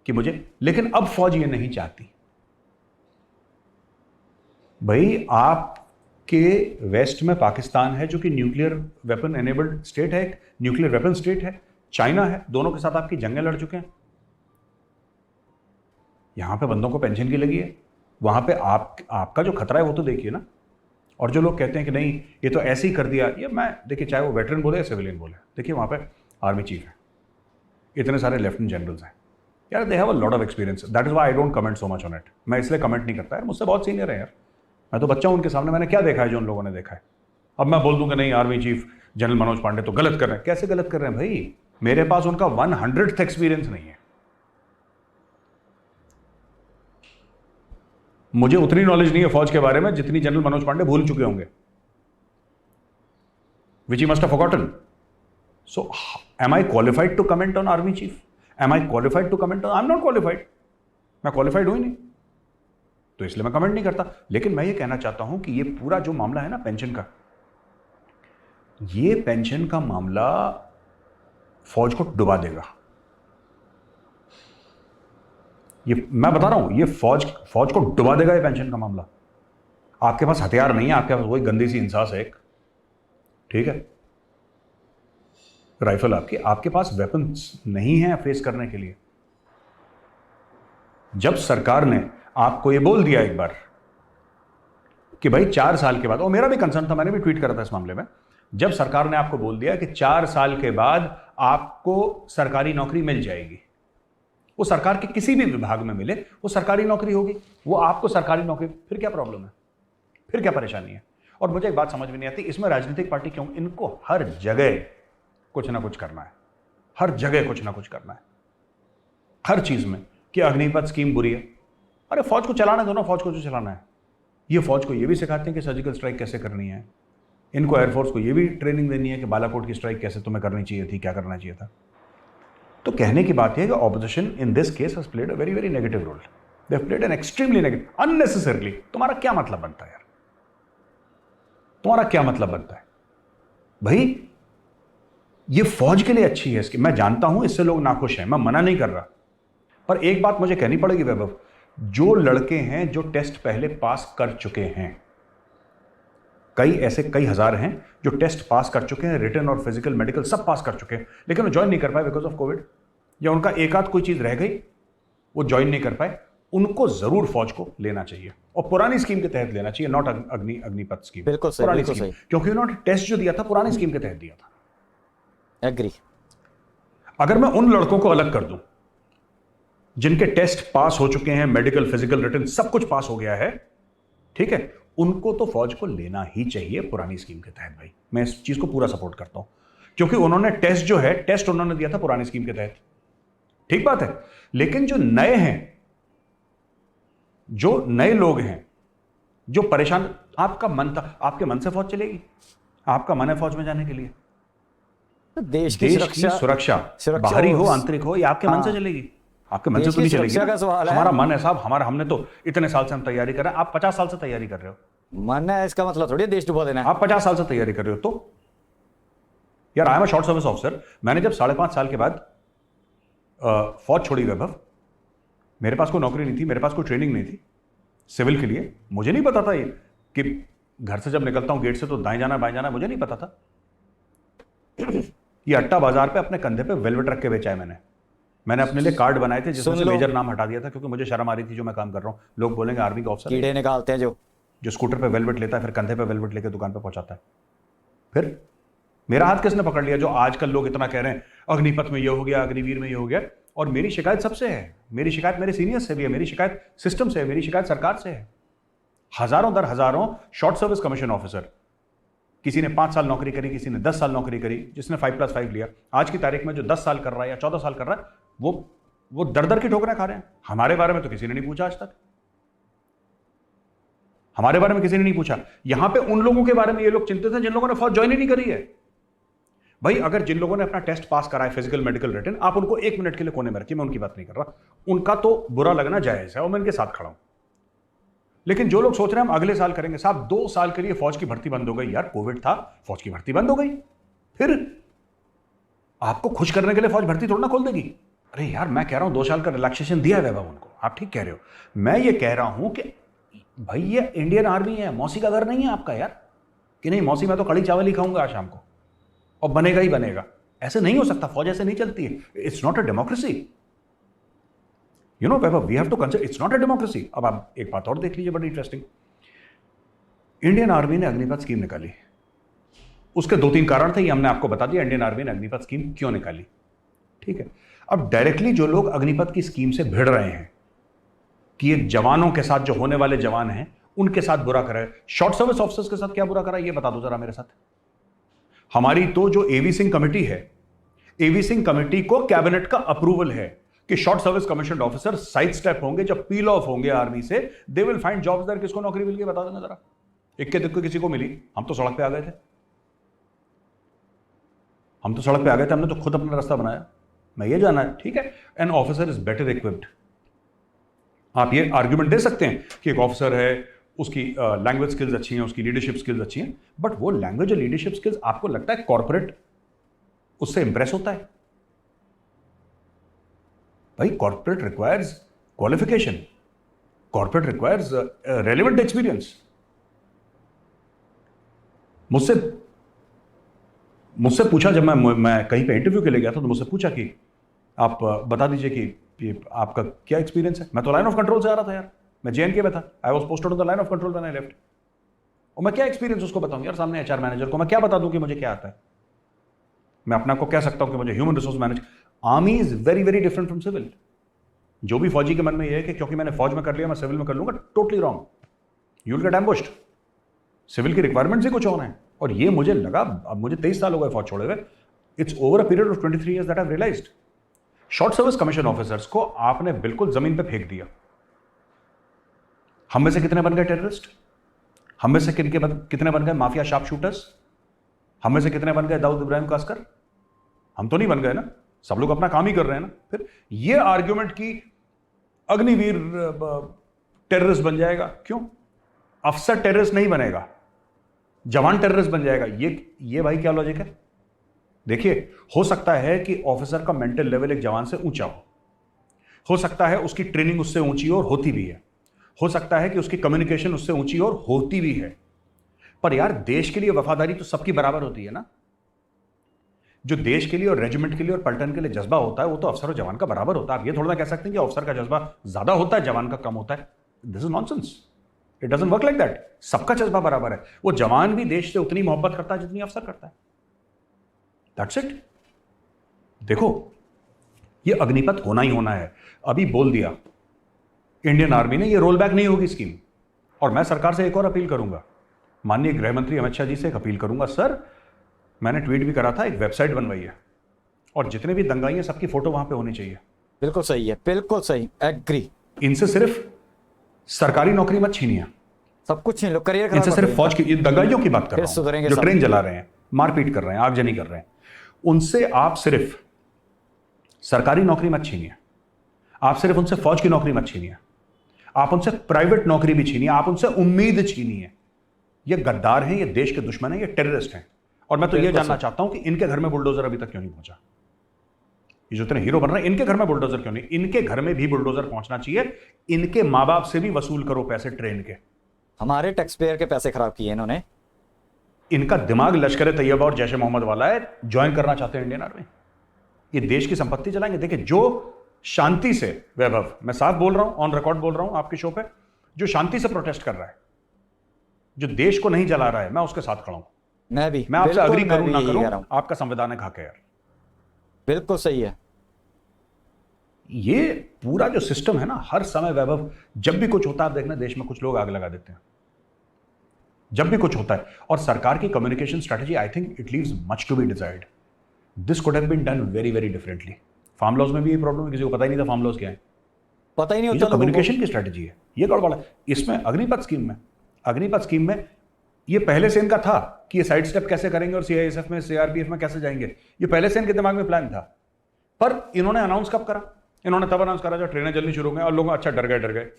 कि मुझे, लेकिन अब फौज ये नहीं चाहती। भाई आपके वेस्ट में पाकिस्तान है जो कि न्यूक्लियर वेपन एनेबल्ड स्टेट है, एक न्यूक्लियर वेपन स्टेट है, चाइना है, दोनों के साथ आपकी जंगें लड़ चुके हैं। यहां पे बंदों को पेंशन की लगी है, वहां पे आपका जो खतरा है वो तो देखिए ना। और जो लोग कहते हैं कि नहीं ये तो ऐसे ही कर दिया, ये मैं देखिए, चाहे वो वेटरन बोले या सिविलियन बोले, देखिए वहां पे आर्मी चीफ है, इतने सारे लेफ्टिनेंट जनरल्स हैं यार, they have a lot of experience. That is why I don't comment so much on it. मैं इसलिए कमेंट नहीं करता यार, मुझसे बहुत सीनियर है यार, मैं तो बच्चा हूं उनके सामने। मैंने क्या देखा है जो उन लोगों ने देखा है? अब मैं बोल दूंगा नहीं army chief general Manoj Pande तो गलत कर रहे हैं। कैसे गलत कर रहे हैं भाई? मेरे पास उनका 100th एक्सपीरियंस नहीं है, मुझे उतनी नॉलेज नहीं है फौज के बारे में जितनी जनरल मनोज पांडे भूल चुके होंगे, which he must have forgotten. So am I qualified to comment on army chief? Am I qualified to comment on? I am not qualified, मैं क्वालिफाइड हूं ही नहीं, तो इसलिए मैं कमेंट नहीं करता। लेकिन मैं ये कहना चाहता हूं कि ये पूरा जो मामला है ना पेंशन का, ये पेंशन का मामला फौज को डुबा देगा। ये मैं बता रहा हूं, ये फौज को डुबा देगा ये पेंशन का मामला। आपके पास हथियार नहीं है, आपके पास वही गंदी सी इंसास है एक, ठीक है, राइफल आपके पास वेपन्स नहीं है फेस करने के लिए। जब सरकार ने आपको ये बोल दिया एक बार कि भाई 4 साल के बाद, और मेरा भी कंसर्न था, मैंने भी ट्वीट करा था इस मामले में, जब सरकार ने आपको बोल दिया कि 4 साल के बाद आपको सरकारी नौकरी मिल जाएगी, वो सरकार के किसी भी विभाग में मिले, वो सरकारी नौकरी होगी, वो आपको सरकारी नौकरी, फिर क्या प्रॉब्लम है, फिर क्या परेशानी है? और मुझे एक बात समझ में नहीं आती, इसमें राजनीतिक पार्टी क्यों? इनको हर जगह कुछ ना कुछ करना है, हर जगह कुछ ना कुछ करना है, हर चीज में, कि अग्निपथ स्कीम बुरी है। अरे फौज को चलाना दो ना, फौज को जो चलाना है। ये फौज को ये भी सिखाते हैं कि सर्जिकल स्ट्राइक कैसे करनी है, इनको एयरफोर्स को ये भी ट्रेनिंग देनी है कि बालाकोट की स्ट्राइक कैसे तुम्हें करनी चाहिए थी, क्या करना चाहिए था। तो कहने की बात है कि opposition in this case has played a very very negative role. They have played an extremely negative, unnecessarily. तुम्हारा क्या मतलब बनता है यार, तुम्हारा क्या मतलब बनता है भाई? ये फौज के लिए अच्छी है इसकी, मैं जानता हूं इससे लोग नाखुश हैं, मैं मना नहीं कर रहा, पर एक बात मुझे कहनी पड़ेगी वैभव, जो लड़के हैं जो टेस्ट पहले पास कर चुके हैं, कई हजार हैं जो टेस्ट पास कर चुके हैं, रिटन और फिजिकल मेडिकल सब पास कर चुके हैं, लेकिन वो ज्वाइन नहीं कर पाए बिकॉज ऑफ कोविड, या उनका एक आध कोई चीज रह गई, वो ज्वाइन नहीं कर पाए। उनको जरूर फौज को लेना चाहिए, और पुरानी स्कीम के तहत लेना चाहिए, नॉट अग्निपथ स्कीम। बिल्कुल सही, पुरानी बिल्कुल स्कीम, सही। क्योंकि उन्होंने टेस्ट जो दिया था पुरानी स्कीम के तहत दिया था। एग्री। अगर मैं उन लड़कों को अलग कर दूं जिनके टेस्ट पास हो चुके हैं, मेडिकल फिजिकल रिटन सब कुछ पास हो गया है, ठीक है, उनको तो फौज को लेना ही चाहिए पुरानी स्कीम के तहत। भाई मैं इस चीज को पूरा सपोर्ट करता हूं, क्योंकि उन्होंने टेस्ट जो है, टेस्ट उन्होंने दिया था पुरानी स्कीम के तहत, ठीक बात है। लेकिन जो नए हैं, जो नए लोग हैं, जो परेशान, आपका मन था, आपके मन से फौज चलेगी? आपका मन है फौज में जाने के लिए? देश की सुरक्षा बाहरी हो आंतरिक हो, या आपके मन से चलेगी? आपके मन से तो नहीं चलेगी ना। हमारा मन है साहब, हमने तो इतने साल से हम तैयारी कर रहे हैं, आप 50 साल से तैयारी कर रहे हो। मन है इसका मतलब थोड़ी देश डुबा देना है। आप 50 साल से तैयारी कर रहे हो, तो यार I am a short service officer. मैंने जब 5.5 साल के बाद फौज छोड़ी वैभव, मेरे पास कोई नौकरी नहीं थी, मेरे पास कोई ट्रेनिंग नहीं थी सिविल के लिए, मुझे नहीं पता था ये कि घर से जब निकलता हूं गेट से तो दाएं जाना बाएं जाना, मुझे नहीं पता था। ये अट्टा बाजार पे अपने कंधे पे वेलवेट रख के बेचा है मैंने अपने लिए कार्ड बनाए थे जिसमें से मेजर नाम हटा दिया था, क्योंकि मुझे शर्म आ रही थी जो मैं काम कर रहा हूं। लोग बोलेंगे आर्मी का ऑफिसर, कीड़े निकालते हैं जो स्कूटर पे वेलवेट लेता है, फिर कंधे पे वेलवेट लेके दुकान पे पहुंचाता है। फिर मेरा हाथ किसने पकड़ लिया? जो आजकल लोग इतना कह रहे हैं अग्निपथ में ये हो गया, अग्निवीर में ये हो गया, और मेरी शिकायत सबसे है, मेरी शिकायत मेरे सीनियर्स से भी है, मेरी शिकायत सिस्टम से है, मेरी शिकायत सरकार से है। हजारों दर हजारों शॉर्ट सर्विस कमीशन ऑफिसर, किसी ने 5 साल नौकरी करी, किसी ने 10 साल नौकरी करी, जिसने 5+5 लिया, आज की तारीख में जो 10 साल कर रहा है या 14 साल कर रहा है, वो दर दर की ठोकरें खा रहे हैं। हमारे बारे में तो किसी ने नहीं पूछा आज तक, हमारे बारे में किसी ने नहीं पूछा। यहां पे उन लोगों के बारे में ये लोग चिंतित हैं जिन लोगों ने फौज ज्वाइन ही नहीं करी है। भाई अगर जिन लोगों ने अपना टेस्ट पास करा है, फिजिकल मेडिकल रिटन, आप उनको 1 मिनट के लिए कोने में रखिए, मैं उनकी बात नहीं कर रहा, उनका तो बुरा लगना जायज है और मैं उनके साथ खड़ा हूं। लेकिन जो लोग सोच रहे हैं हम अगले साल करेंगे, साहब 2 साल के लिए फौज की भर्ती बंद हो गई यार, कोविड था, फौज की भर्ती बंद हो गई, फिर आपको खुश करने के लिए फौज भर्ती थोड़ा ना खोल देगी। अरे यार मैं कह रहा हूं 2 साल का रिलैक्सेशन दिया है वैभव उनको, आप ठीक कह रहे हो। मैं ये कह रहा हूं कि भाई ये इंडियन आर्मी है, मौसी का घर नहीं है आपका यार, कि नहीं मौसी मैं तो कड़ी चावल ही खाऊंगा आज शाम को और बनेगा ही बनेगा। ऐसे नहीं हो सकता, फौज ऐसे नहीं चलती है। It's not a democracy, you know Vaibhav, we have to consider it's not a democracy. अब आप एक बात और देख लीजिए, बड़ी इंटरेस्टिंग, इंडियन आर्मी ने अग्निपथ स्कीम निकाली, उसके 2-3 कारण थे, ये हमने आपको बता दिया इंडियन आर्मी ने अग्निपथ स्कीम क्यों निकाली, ठीक है। अब डायरेक्टली जो लोग अग्निपथ की स्कीम से भिड़ रहे हैं कि ये जवानों के साथ, जो होने वाले जवान हैं उनके साथ बुरा करा, शॉर्ट सर्विस ऑफिसर्स के साथ क्या बुरा करा, ये बता दो जरा मेरे साथ। हमारी तो जो एवी सिंह कमेटी है, एवी सिंह कमेटी को कैबिनेट का अप्रूवल है कि short service commission officer side step होंगे, जब पील ऑफ होंगे आर्मी से, they will find jobs there. किसको नौकरी मिल गई बता देना जरा, इक्के दुक्के किसी को मिली? हम तो सड़क पे आ गए थे, हमने तो खुद अपना रास्ता बनाया। मैं ये जाना है, ठीक है, an officer is better equipped. आप ये आर्ग्यूमेंट दे सकते हैं कि एक ऑफिसर है, उसकी लैंग्वेज स्किल्स अच्छी हैं, उसकी लीडरशिप स्किल्स अच्छी हैं, बट वो लैंग्वेज और लीडरशिप स्किल्स आपको लगता है कॉर्पोरेट उससे इंप्रेस होता है? भाई corporate requires qualification, corporate requires relevant experience. मुझसे पूछा, जब मैं कहीं पे इंटरव्यू के लिए गया था तो मुझसे पूछा कि आप बता दीजिए कि आपका क्या एक्सपीरियंस है। मैं तो लाइन ऑफ कंट्रोल से आ रहा था यार, मैं JNK में था, I was posted on the line of control when I left. और मैं क्या एक्सपीरियंस उसको बताऊं यार, सामने HR मैनेजर को मैं क्या बता दूं कि मुझे क्या आता है? मैं अपने आप को कह सकता हूं कि मुझे human resource manage. Army is very very different from civil. जो भी फौजी के मन में यह है कि क्योंकि मैंने फौज में कर लिया मैं सिविल में कर लूंगा, totally wrong. You will get ambushed. Civil की रिक्वायरमेंट्स ही कुछ और हैं। और ये मुझे लगा, अब मुझे 23 साल हो गए फौज छोड़े हुए, it's over a period of 23 years that I have realized short service commission officers को आपने बिल्कुल जमीन पे फेंक दिया। हम में से कितने बन गए टेररिस्ट? हम में से कितने बन गए माफिया शार्प शूटर्स? हम में से कितने बन गए दाऊद इब्राहिम कास्कर? हम तो नहीं बन गए ना, सब लोग अपना काम ही कर रहे हैं ना। फिर ये आर्ग्यूमेंट की अग्निवीर टेररिस्ट बन जाएगा, क्यों? अफसर टेररिस्ट नहीं बनेगा, जवान टेररिस्ट बन जाएगा। ये भाई क्या लॉजिक है? देखिए, हो सकता है कि ऑफिसर का मेंटल लेवल एक जवान से ऊंचा हो सकता है उसकी ट्रेनिंग उससे ऊंची और होती भी है, हो सकता है कि उसकी कम्युनिकेशन उससे ऊंची और होती भी है, पर यार देश के लिए वफादारी तो सबकी बराबर होती है ना। जो देश के लिए और रेजिमेंट के लिए और पलटन के लिए जज्बा होता है वो तो अफसर और जवान का बराबर होता है। आप ये थोड़ा ना कह सकते हैं कि अफसर का जज्बा ज्यादा होता है, जवान का कम होता है। This is nonsense. It doesn't work like that. सबका जज्बा बराबर है। वो जवान भी देश से उतनी मोहब्बत करता है जितनी अफसर करता है। That's it. देखो, ये अग्निपथ होना ही होना है। अभी बोल दिया इंडियन आर्मी ने, ये रोल बैक नहीं होगी स्कीम। और मैं सरकार से एक और अपील करूंगा, माननीय गृह मंत्री अमित शाह जी से एक अपील करूंगा। सर, मैंने ट्वीट भी करा था, एक वेबसाइट बनवाई है और जितने भी दंगाई हैं सबकी फोटो वहां पे होनी चाहिए। बिल्कुल सही है, बिल्कुल सही, एग्री। इनसे सिर्फ सरकारी नौकरी मत छीनिए, सब कुछ छीन लो, करियर खराब इनसे कर सिर्फ दो फौज की, ये दंगाइयों की बात कर फिर रहा सुधरेंगे हूं, जो सब। ट्रेन जला रहे हैं, मारपीट कर रहे हैं, आगजनी कर रहे हैं, उनसे आप सिर्फ सरकारी नौकरी मत छीनिए, आप सिर्फ उनसे फौज की नौकरी मत छीनिए, आप उनसे प्राइवेट नौकरी भी छीनिए, आप उनसे उम्मीद छीनिए। ये गद्दार हैं, ये देश के दुश्मन हैं, ये टेररिस्ट हैं। और मैं तो ये जानना चाहता हूं कि इनके घर में बुलडोजर अभी तक क्यों नहीं पहुंचा? ये जो इतने हीरो बन रहे हैं, इनके घर में बुलडोजर क्यों नहीं? इनके घर में भी बुलडोजर पहुंचना चाहिए। इनके मां बाप से भी वसूल करो पैसे ट्रेन के। हमारे टैक्स पेयर के पैसे खराब किए इन्होंने। इनका दिमाग लश्कर तैयबा और जैश मोहम्मद वाला है, ज्वाइन करना चाहते हैं इंडियन आर्मी। ये देश की संपत्ति चलाएंगे। देखिए, जो शांति से, वैभव, मैं साफ बोल रहा हूं, ऑन रिकॉर्ड बोल रहा हूं आपके शो पे, जो शांति से प्रोटेस्ट कर रहा है, जो देश को नहीं जला रहा है, मैं उसके साथ खड़ा हूं। मैं भी, मैं आपसे बिल्कुल, अग्री मैं करूं भी ना यही करूं, कह रहा हूं। आपका संविधानिक हक है यार। बिल्कुल सही है। ये पूरा जो सिस्टम है ना, हर समय वैभव, जब भी कुछ होता है आप देखना देश में कुछ लोग आग लगा देते हैं, जब भी कुछ होता है। और सरकार की communication strategy, I think it leaves much to be desired. This could have been done very very differently. Farm laws में भी ये प्रॉब्लम है, किसी को पता ही नहीं था फार्म लॉज क्या है, पता ही नहीं ये होता जो कम्युनिकेशन की स्ट्रेटजी है, ये गड़बड़ है। इसमें अग्निपथ स्कीम में ये पहले से इनका था कि ये साइड स्टेप कैसे करेंगे और CISF में, CRPF में कैसे जाएंगे, ये पहले से इनके दिमाग में प्लान था। पर इन्होंने अनाउंस कब करा? इन्होंने तब अनाउंस करा जब ट्रेनें चलनी शुरू हो गई और लोग अच्छा डर गए।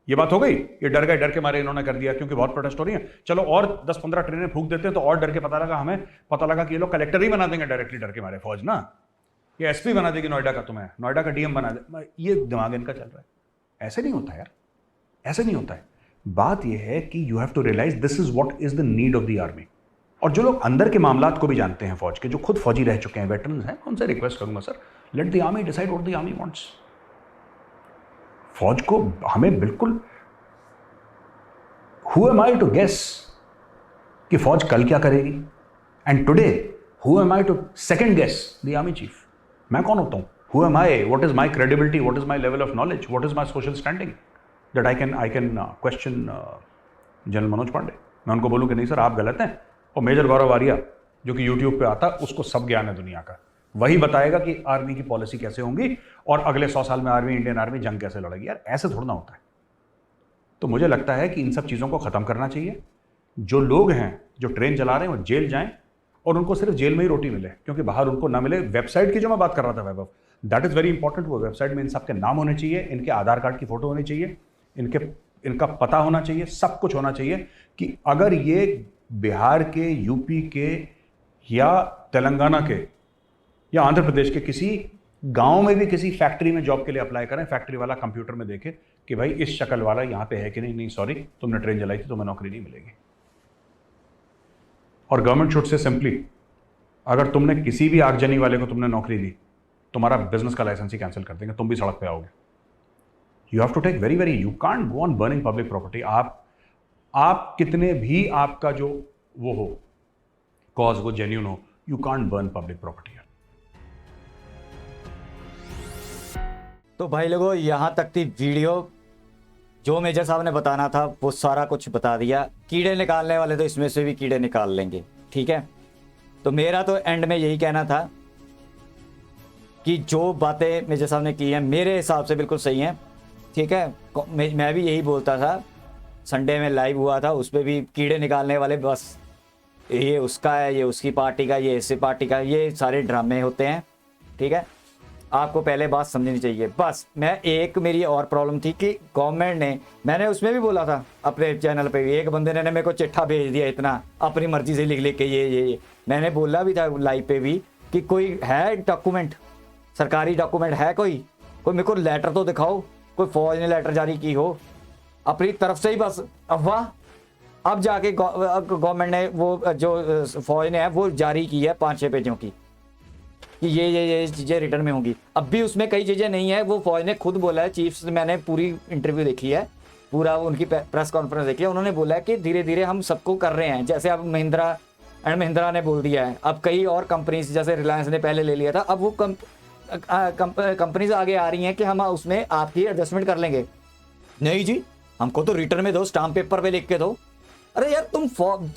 ये बात हो गई, ये डर के मारे इन्होंने कर दिया क्योंकि बहुत प्रोटेस्ट हो रही है। चलो और 10-15 ट्रेनें फूंक देते हैं तो और डर के हमें पता लगा कि ये लोग कलेक्टर ही बना देंगे डायरेक्टली, डर के मारे फौज ना, ये SP बना देगी नोएडा का, तुम्हें नोएडा का DM बना दे। ये दिमाग इनका चल रहा है। ऐसे नहीं होता यार, ऐसे नहीं होता है। बात यह है कि you have to realize this is what is the need of the army. और जो लोग अंदर के मामलात को भी जानते हैं फौज के, जो खुद फौजी रह चुके हैं, वेटरन्स हैं, उनसे रिक्वेस्ट करूंगा, sir let the army decide what the army wants. फौज को हमें बिल्कुल, who am I to guess कि फौज कल क्या करेगी? And today who am I to second guess the army chief? मैं कौन होता हूं? Who am I? What is my credibility? What is my level of knowledge? What is my social standing that I can question general Manoj Pande? मैं उनको बोलूं कि नहीं sir आप गलत हैं, और मेजर गौरव आर्या जो कि YouTube पे आता, उसको सब ज्ञान है दुनिया का, वही बताएगा कि आर्मी की पॉलिसी कैसे होंगी और अगले 100 साल में इंडियन आर्मी जंग कैसे लड़ेगी। यार ऐसे थोड़ा ना होता है। तो मुझे लगता है कि इन सब चीज़ों को ख़त्म करना चाहिए। जो लोग हैं जो ट्रेन चला रहे हैं वो जेल जाएं और उनको सिर्फ जेल में ही रोटी मिले, क्योंकि बाहर उनको ना मिले। वेबसाइट की जो मैं बात कर रहा था वैभव, दैट इज़ वेरी इंपॉर्टेंट। वो वेबसाइट में इन सब के नाम होने चाहिए, इनके आधार कार्ड की फोटो होनी चाहिए, इनके इनका पता होना चाहिए, सब कुछ होना चाहिए कि अगर ये बिहार के, यूपी के या तेलंगाना के या आंध्र प्रदेश के किसी गांव में भी किसी फैक्ट्री में जॉब के लिए अप्लाई करें, फैक्ट्री वाला कंप्यूटर में देखे कि भाई इस शक्ल वाला यहां पे है कि नहीं, नहीं सॉरी तुमने ट्रेन जलाई थी, तुम्हें नौकरी नहीं मिलेगी। और गवर्नमेंट शुड से सिंपली, अगर तुमने किसी भी आगजनी वाले को तुमने नौकरी दी, तुम्हारा बिजनेस का लाइसेंस ही कैंसिल कर देंगे, तुम भी सड़क पे आओगे। You have to take very you can't go on burning public property. आप कितने भी आपका जो वो हो, कॉज वो जेन्यून हो, you can't burn public property. तो भाई लोगों, यहाँ तक थी वीडियो। जो मेजर साहब ने बताना था वो सारा कुछ बता दिया। कीड़े निकालने वाले तो इसमें से भी कीड़े निकाल लेंगे, ठीक है। तो मेरा तो एंड में यही कहना था कि जो बातें मेजर साहब ने की हैं मेरे हिसाब से बिल्कुल सही हैं, ठीक है। मैं भी यही बोलता था, संडे में लाइव हुआ था, उस पर भी कीड़े निकालने वाले बस ये उसका है, ये उसकी पार्टी का, ये इससे पार्टी का, ये सारे ड्रामे होते हैं, ठीक है। आपको पहले बात समझनी चाहिए। बस मैं एक मेरी और प्रॉब्लम थी कि गवर्नमेंट ने, मैंने उसमें भी बोला था अपने चैनल पे भी, एक बंदे ने मेरे को चिट्ठा भेज दिया इतना अपनी मर्जी से लिख लिख के, ये मैंने बोला भी था लाइव पे भी कि कोई है डॉक्यूमेंट, सरकारी डॉक्यूमेंट है कोई मेरे को लेटर तो दिखाओ, कोई फौज ने लेटर जारी की हो अपनी तरफ से ही, बस अफवाह। अब जाके गवर्नमेंट ने वो जो फौज ने है वो जारी की है 5-6 पेजों की कि ये चीज़ें रिटर्न में होंगी। अब भी उसमें कई चीज़ें नहीं है, वो फौज ने खुद बोला है, चीफ से मैंने पूरी इंटरव्यू देखी है, पूरा उनकी प्रेस कॉन्फ्रेंस देखी है, उन्होंने बोला है कि धीरे धीरे हम सबको कर रहे हैं। जैसे अब महिंद्रा ने बोल दिया है, अब कई और कंपनीज जैसे रिलायंस ने पहले ले लिया था, अब वो कंपनीज आगे आ रही हैं कि हम उसमें आपकी एडजस्टमेंट कर लेंगे। नहीं जी, हमको तो रिटर्न में दो, स्टाम्प पेपर पे लिख के दो। अरे यार, तुम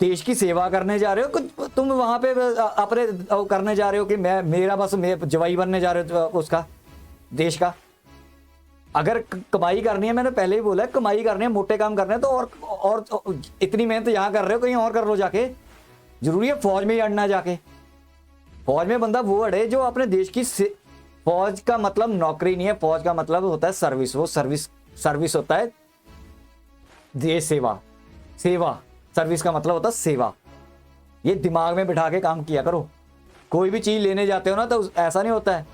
देश की सेवा करने जा रहे हो, कुछ तुम वहां पे अपने करने जा रहे हो कि मैं जवाई बनने जा रहे हो उसका, देश का। अगर कमाई करनी है, मैंने पहले ही बोला है, कमाई करनी है, मोटे काम करने हैं तो और इतनी मेहनत यहाँ कर रहे हो, कहीं और कर लो जाके। जरूरी है फौज में ही अड़ना जाके? फौज में बंदा वो अड़े जो अपने देश की फौज का मतलब नौकरी नहीं है, फौज का मतलब होता है सर्विस। वो सर्विस होता है देश सेवा। सर्विस का मतलब होता है सेवा। ये दिमाग में बिठा के काम किया करो। कोई भी चीज लेने जाते हो ना तो ऐसा नहीं होता है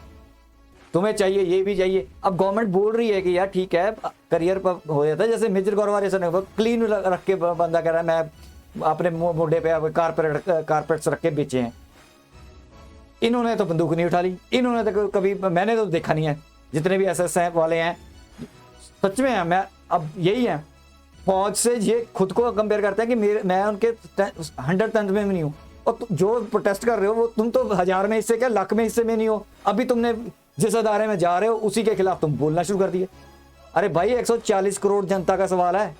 तुम्हें चाहिए ये भी चाहिए। अब गवर्नमेंट बोल रही है कि यार ठीक है, करियर पर हो जाता है, जैसे मेजर गौरवार ऐसा नहीं, क्लीन रख के बंदा कह रहा है मैं अपने मोढे पे कारपेट्स रख के बेचे हैं। इन्होंने तो बंदूक नहीं उठा ली, इन्होंने तो कभी, मैंने तो देखा नहीं है। जितने भी एसएस वाले हैं सच में है, मैं अब यही है, फौज से ये खुद को कंपेयर करते हैं कि मैं उनके 100th में नहीं हूँ। और जो प्रोटेस्ट कर रहे हो वो तुम तो 1000 में हिस्से क्या, लाख में हिस्से में नहीं हो। अभी तुमने जिस अदारे में जा रहे हो उसी के खिलाफ तुम बोलना शुरू कर दिए। अरे भाई, 140 करोड़ जनता का सवाल है,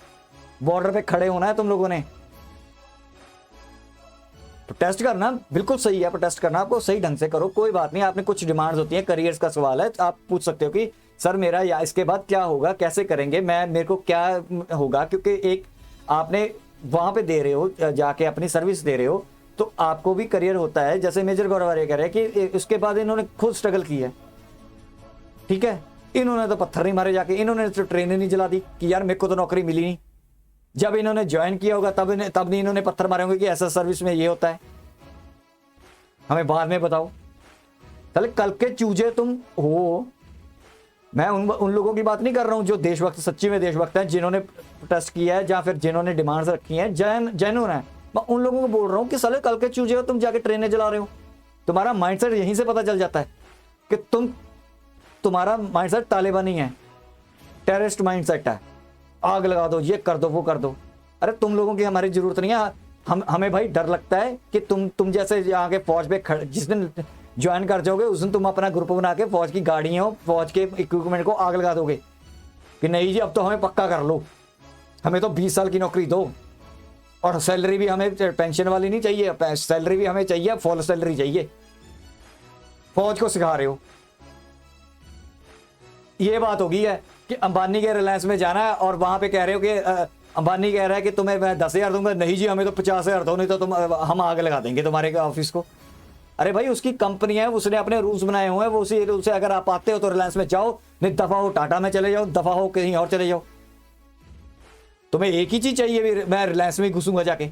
बॉर्डर पे खड़े होना है तुम लोगों ने। प्रोटेस्ट करना बिल्कुल सही है, प्रोटेस्ट करना आपको सही ढंग से करो, कोई बात नहीं। आपने कुछ डिमांड्स होती हैं, करियर्स का सवाल है, आप पूछ सकते हो कि सर मेरा या इसके बाद क्या होगा, कैसे करेंगे, मेरे को क्या होगा। क्योंकि एक आपने वहां पे दे रहे हो, जाके अपनी सर्विस दे रहे हो, तो आपको भी करियर होता है। जैसे मेजर गौरवारे कह रहे हैं कि उसके बाद इन्होंने खुद स्ट्रगल की है, ठीक है। इन्होंने तो पत्थर नहीं मारे जाके, इन्होंने तो ट्रेन नहीं जला दी कि यार मेरे को तो नौकरी मिली नहीं। जब इन्होंने ज्वाइन किया होगा तब नहीं इन्होंने पत्थर मारे होंगे कि ऐसा सर्विस में ये होता है। हमें बाद में बताओ। चले कल के चूजे तुम हो। मैं उन लोगों की बात नहीं कर रहा हूं जो देशभक्त, सच्ची में देशभक्त हैं, जिन्होंने प्रोटेस्ट किया है या फिर जिन्होंने डिमांड्स रखी हैं, जेन्युइन है। मैं उन लोगों को बोल रहा हूं कि साले कल के चूजे हो, तुम जाके ट्रेनें जला रहे हो। तुम्हारा माइंडसेट यहीं से पता चल जाता है कि तुम्हारा माइंडसेट तालिबानी है, टेररिस्ट माइंडसेट है। आग लगा दो, ये कर दो, वो कर दो। अरे तुम लोगों की हमारी जरूरत नहीं है। हमें भाई डर लगता है कि तुम जैसे यहाँ के फौज पे जिस दिन ज्वाइन कर जाओगे उस दिन तुम अपना ग्रुप बना के फौज की गाड़ियों, फौज के इक्विपमेंट को आग लगा दोगे कि नहीं जी अब तो हमें पक्का कर लो, हमें तो 20 साल की नौकरी दो, और सैलरी भी हमें पेंशन वाली नहीं चाहिए, सैलरी भी हमें चाहिए, फुल सैलरी चाहिए। फौज को सिखा रहे हो। ये बात हो गई है कि अंबानी के रिलायंस में जाना है और वहां पे कह रहे हो कि अंबानी कह रहा है कि तुम्हें मैं 10,000 दूंगा। नहीं जी, हमें तो 50,000 दो, नहीं तो हम आग लगा देंगे तुम्हारे ऑफिस को। अरे भाई, उसकी कंपनी है, उसने अपने रूल्स बनाए हुए हैं, वो उसी रूल से अगर आप आते हो तो रिलायंस में जाओ, नहीं दफा हो टाटा में चले जाओ, दफा हो कहीं और चले जाओ। तुम्हें एक ही चीज चाहिए, मैं रिलायंस में घुसूंगा जाके।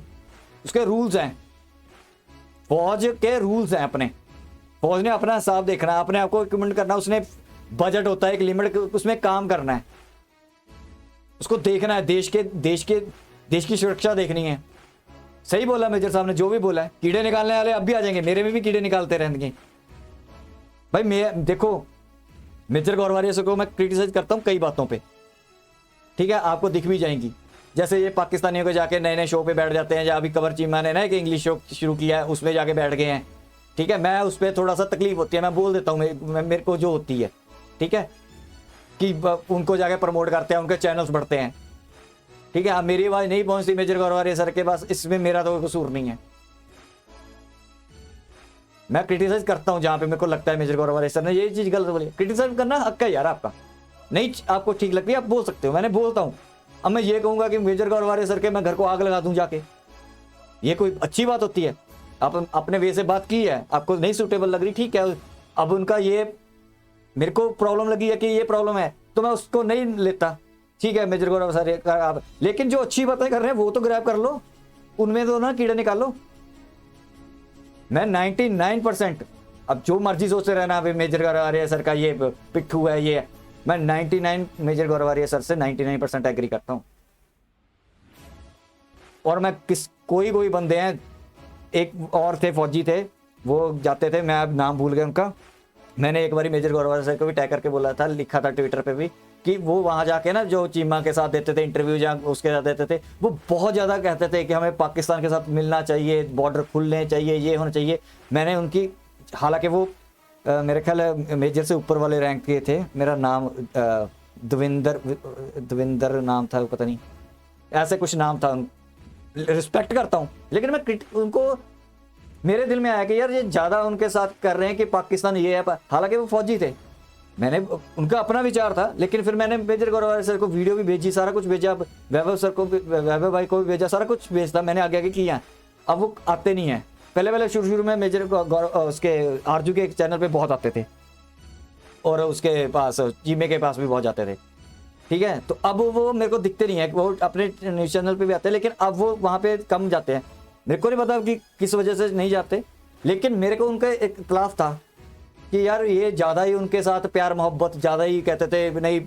उसके रूल्स हैं, फौज के रूल्स हैं अपने। फौज ने अपना हिसाब देखना, अपने आप को इक्विपमेंट करना, उसने बजट होता है एक लिमिट, उसमें काम करना है, उसको देखना है, देश की सुरक्षा देखनी है। सही बोला मेजर साहब ने जो भी बोला है। कीड़े निकालने वाले अब भी आ जाएंगे, मेरे में भी कीड़े निकालते रहेंगे भाई। मैं देखो मेजर गौरवारिया से को मैं क्रिटिसाइज करता हूं कई बातों पे, ठीक है, आपको दिख भी जाएंगी। जैसे ये पाकिस्तानियों को जाके नए नए शो पे बैठ जाते हैं, या अभी कबर चीमा ने ना एक इंग्लिश शो शुरू किया है, उसमें जाके बैठ गए हैं, ठीक है। मैं उस पर थोड़ा सा तकलीफ होती है, मैं बोल देता हूँ मेरे को जो होती है, ठीक है, कि उनको जाके प्रमोट करते हैं, उनके चैनल्स बढ़ते हैं, ठीक है। मेरी आवाज नहीं पहुंचती मेजर गौरवारिया सर के पास, इसमें मेरा तो कोई कसूर नहीं है। मैं क्रिटिसाइज करता हूं जहां पे मेरे को लगता है मेजर गौरवारिया सर ने ये चीज गलत बोली। क्रिटिसाइज करना हक है यार आपका, नहीं आपको ठीक लगती है आप बोल सकते हो, मैंने बोलता हूं। अब मैं ये कहूंगा कि मेजर गौरवारिया सर के मैं घर को आग लगा दूं जाके, ये कोई अच्छी बात होती है? आप अपने वे से बात की है, आपको नहीं सूटेबल लग रही, ठीक है। अब उनका ये मेरे को प्रॉब्लम लगी है कि ये प्रॉब्लम है, तो मैं उसको नहीं लेता, ठीक है। मेजर गौरव सर आप, लेकिन जो अच्छी बातें कर रहे हैं वो तो ग्रैब कर लो, उनमें तो ना कीड़े निकालो। मैं 99%, अब जो मर्जी सोचते रहना अभी मेजर गौरवारिया सर का ये पिट्ठू है, ये मैं 99 मेजर गौरवारिया सर से 99% एग्री करता हूं। और मैं कोई बंदे हैं, एक और थे फौजी थे, वो जाते थे, मैं अब नाम भूल गया उनका। मैंने एक बार मेजर गौरवारिया सर को भी टैग करके बोला था, लिखा था ट्विटर पे भी, कि वो वहां जाके ना जो चीमा के साथ देते थे इंटरव्यू, या उसके साथ देते थे, वो बहुत ज्यादा कहते थे कि हमें पाकिस्तान के साथ मिलना चाहिए, बॉर्डर खुलने चाहिए, ये होना चाहिए। मैंने उनकी, हालांकि वो मेरे ख्याल मेजर से ऊपर वाले रैंक के थे, मेरा नाम दविंदर नाम था, पता नहीं ऐसे कुछ नाम था, रिस्पेक्ट करता हूँ, लेकिन मैं उनको, मेरे दिल में आया कि यार ये ज्यादा उनके साथ कर रहे हैं कि पाकिस्तान ये है। हालांकि वो फौजी थे, मैंने उनका अपना विचार था, लेकिन फिर मैंने मेजर गौरवारिया सर को वीडियो भी भेजी, सारा कुछ भेजा, वैभव सर को, वैभव भाई को भी भेजा, सारा कुछ भेजता, मैंने आगे आगे किया। अब वो आते नहीं है, पहले शुरू में मेजर उसके आरजू के चैनल पे बहुत आते थे, और उसके पास चीमे के पास भी बहुत जाते थे, ठीक है। तो अब वो मेरे को दिखते नहीं है, वो अपने न्यूज चैनल पे भी आते हैं, लेकिन अब वो वहाँ पे कम जाते हैं। मेरे को नहीं पता कि किस वजह से नहीं जाते, लेकिन मेरे को उनका एक इख्तलाफ था कि यार ये ज़्यादा ही उनके साथ प्यार मोहब्बत, ज़्यादा ही कहते थे नहीं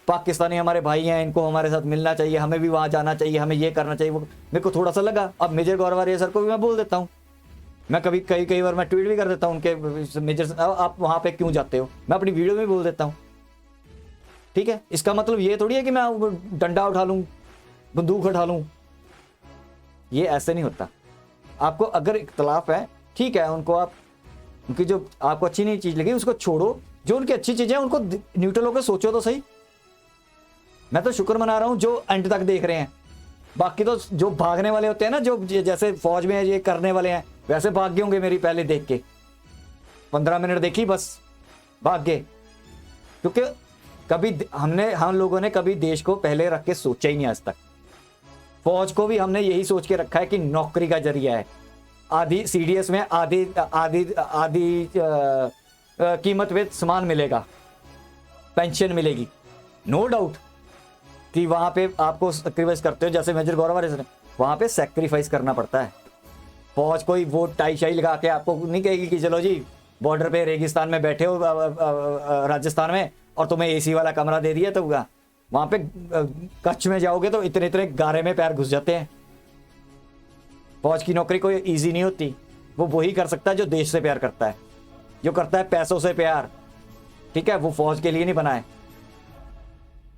पाकिस्तानी हमारे भाई हैं, इनको हमारे साथ मिलना चाहिए, हमें भी वहाँ जाना चाहिए, हमें ये करना चाहिए। वो मेरे को थोड़ा सा लगा। अब मेजर गौरवारिया सर को भी मैं बोल देता हूँ, मैं कई बार मैं ट्वीट भी कर देता हूँ उनके, मेजर आप वहाँ पे क्यों जाते हो, मैं अपनी वीडियो में बोल देता हूँ, ठीक है। इसका मतलब ये थोड़ी है कि मैं डंडा उठा लूँ, बंदूक उठा लूँ, ये ऐसे नहीं होता। आपको अगर इख्तलाफ है, ठीक है, उनको आप, उनकी जो आपको अच्छी नहीं चीज लगी उसको छोड़ो, जो उनकी अच्छी चीजें हैं उनको न्यूट्रल होकर सोचो तो सही। मैं तो शुक्र मना रहा हूं जो एंड तक देख रहे हैं, बाकी तो जो भागने वाले होते हैं ना, जो जैसे फौज में ये करने वाले हैं, वैसे भाग गए होंगे मेरी पहले देख के, 15 मिनट देखी बस भाग गए, क्योंकि कभी हम लोगों ने कभी देश को पहले रख के सोचा ही नहीं आज तक। फौज को भी हमने यही सोच के रखा है कि नौकरी का जरिया है, आधी सीडीएस में आधी कीमत पे सामान मिलेगा, पेंशन मिलेगी, नो डाउट कि वहां पे आपको सैक्रिफाइस करते हो, जैसे मेजर गौरवारिया सर, वहां पे सैक्रिफाइस करना पड़ता है। फौज कोई वो टाई शाई लगा के आपको नहीं कहेगी कि चलो जी बॉर्डर पे रेगिस्तान में बैठे हो राजस्थान में और तुम्हें एसी वाला कमरा दे दिया, तो वहां पे कच्छ में जाओगे तो इतने इतने गारे में पैर घुस जाते हैं। फौज की नौकरी कोई इजी नहीं होती, वो वही कर सकता है जो देश से प्यार करता है, जो करता है पैसों से प्यार, ठीक है। वो फौज के लिए नहीं बनाए।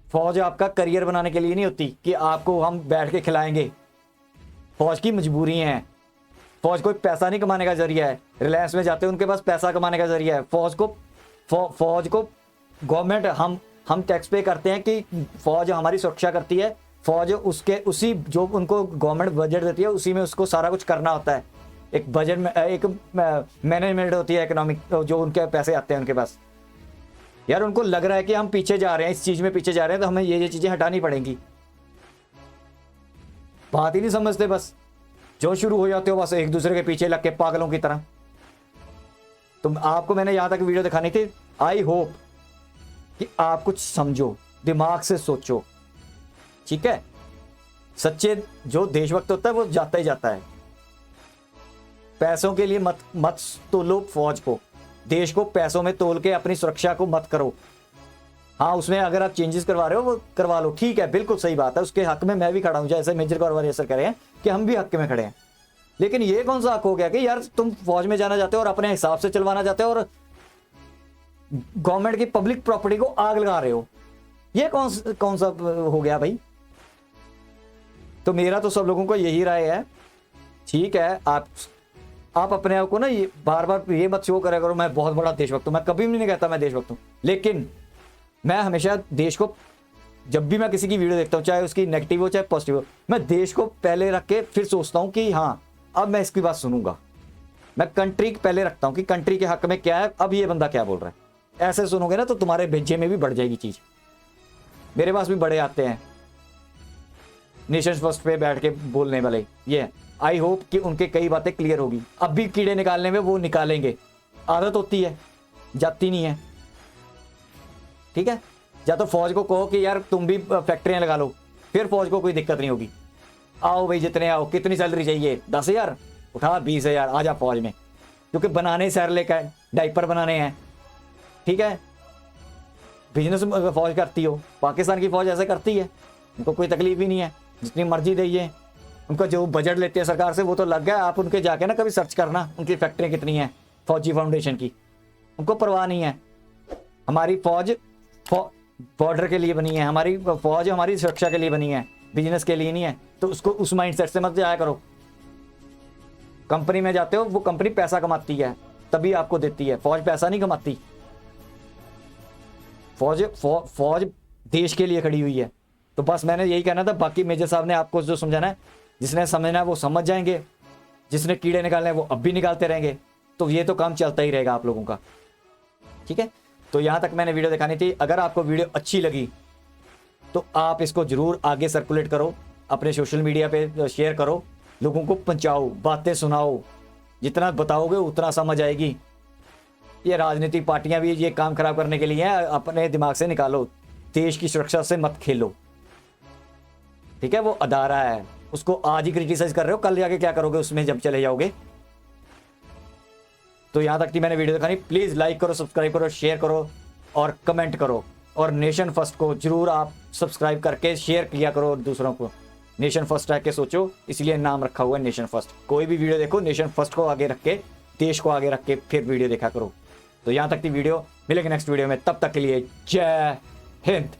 फौज आपका करियर बनाने के लिए नहीं होती कि आपको हम बैठ के खिलाएंगे। फौज की मजबूरी है, फौज कोई पैसा नहीं कमाने का जरिया है। रिलायंस में जाते हैं उनके पास पैसा कमाने का जरिया है। फौज को गवर्नमेंट, हम टैक्स पे करते हैं कि फौज हमारी सुरक्षा करती है। फौज उसी जो उनको गवर्नमेंट बजट देती है उसी में उसको सारा कुछ करना होता है। एक बजट में एक मैनेजमेंट होती है इकोनॉमिक, जो उनके पैसे आते हैं उनके पास। यार उनको लग रहा है कि हम पीछे जा रहे हैं, इस चीज में पीछे जा रहे हैं, तो हमें ये चीजें हटानी पड़ेंगी। बात ही नहीं समझते, बस जो शुरू हो जाते हो बस एक दूसरे के पीछे लग के पागलों की तरह। तो आपको मैंने यहां तक वीडियो दिखानी थी। आई होप कि आप कुछ समझो, दिमाग से सोचो, ठीक है। सच्चे जो देशभक्त होता है वो जाता ही जाता है। पैसों के लिए मत तोलो फौज को, देश को पैसों में तोल के अपनी सुरक्षा को मत करो। हाँ, उसमें अगर आप चेंजेस करवा रहे हो वो करवा लो, ठीक है, बिल्कुल सही बात है, उसके हक में मैं भी खड़ा हूं, जैसे मेजर गौरवारी सर कह रहे हैं कि हम भी हक में खड़े हैं। लेकिन ये कौन सा हक हो गया कि यार तुम फौज में जाना चाहते हो और अपने हिसाब से चलवाना चाहते हो और गवर्नमेंट की पब्लिक प्रॉपर्टी को आग लगा रहे हो? ये कौन सा हो गया भाई? तो मेरा तो सब लोगों को यही राय है, ठीक है, आप अपने आप को ना ये बार बार ये मत शो करा करो मैं बहुत बड़ा देशभक्त हूं। मैं कभी भी नहीं कहता मैं देशभक्त हूं, लेकिन मैं हमेशा देश को, जब भी मैं किसी की वीडियो देखता हूं, चाहे उसकी नेगेटिव हो चाहे पॉजिटिव हो, मैं देश को पहले रख के फिर सोचता हूं कि हाँ अब मैं इसकी बात सुनूंगा। मैं कंट्री पहले रखता हूं कि कंट्री के हक में क्या है, अब ये बंदा क्या बोल रहा है। ऐसे सुनोगे ना तो तुम्हारे भेजे में भी बढ़ जाएगी चीज। मेरे पास भी बड़े आते हैं नेशन फर्स्ट पे बैठ के बोलने वाले, ये आई होप कि उनके कई बातें क्लियर होगी। अब भी कीड़े निकालने में वो निकालेंगे, आदत होती है, जाती नहीं है, ठीक है। या तो फौज को कहो कि यार तुम भी फैक्ट्रियां लगा लो, फिर फौज को कोई दिक्कत नहीं होगी। आओ भाई जितने आओ, कितनी सैलरी चाहिए, 10,000 उठा, 20,000 आ जा फौज में, क्योंकि बनाने सैर लेकर डाइपर बनाने हैं, ठीक है। बिजनेस फौज करती हो, पाकिस्तान की फौज ऐसे करती है, उनको कोई तकलीफ ही नहीं है, जितनी मर्जी दीजिए। उनका जो बजट लेते हैं सरकार से वो तो लग गया, आप उनके जाके ना कभी सर्च करना उनकी फैक्ट्रियाँ कितनी हैं फौजी फाउंडेशन की, उनको परवाह नहीं है। हमारी फौज बॉर्डर के लिए बनी है, हमारी फौज हमारी सुरक्षा के लिए बनी है, बिजनेस के लिए नहीं है। तो उसको उस माइंडसेट से मत जाया करो। कंपनी में जाते हो, वो कंपनी पैसा कमाती है तभी आपको देती है, फौज पैसा नहीं कमाती। फौज देश के लिए खड़ी हुई है। तो बस मैंने यही कहना था, बाकी मेजर साहब ने आपको जो समझाना है, जिसने समझना है वो समझ जाएंगे, जिसने कीड़े निकालने हैं वो अब भी निकालते रहेंगे। तो ये तो काम चलता ही रहेगा आप लोगों का, ठीक है। तो यहाँ तक मैंने वीडियो दिखानी थी। अगर आपको वीडियो अच्छी लगी तो आप इसको जरूर आगे सर्कुलेट करो, अपने सोशल मीडिया पे शेयर करो, लोगों को पहुंचाओ, बातें सुनाओ। जितना बताओगे उतना समझ आएगी। ये राजनीतिक पार्टियां भी ये काम खराब करने के लिए हैं, अपने दिमाग से निकालो। देश की सुरक्षा से मत खेलो, ठीक है। वो अदारा है, उसको आज ही क्रिटिसाइज कर रहे हो, कल जाके क्या करोगे उसमें जब चले जाओगे। तो यहां तक थी मैंने वीडियो दिखानी। प्लीज लाइक करो, सब्सक्राइब करो, शेयर करो और कमेंट करो। और नेशन फर्स्ट को जरूर आप सब्सक्राइब करके शेयर किया करो दूसरों को। नेशन फर्स्ट रह के सोचो, इसलिए नाम रखा हुआ है नेशन फर्स्ट। कोई भी वीडियो देखो नेशन फर्स्ट को आगे रख के, देश को आगे रख के फिर वीडियो देखा करो। तो यहां तक थी वीडियो, मिलेंगे नेक्स्ट वीडियो में, तब तक के लिए जय हिंद।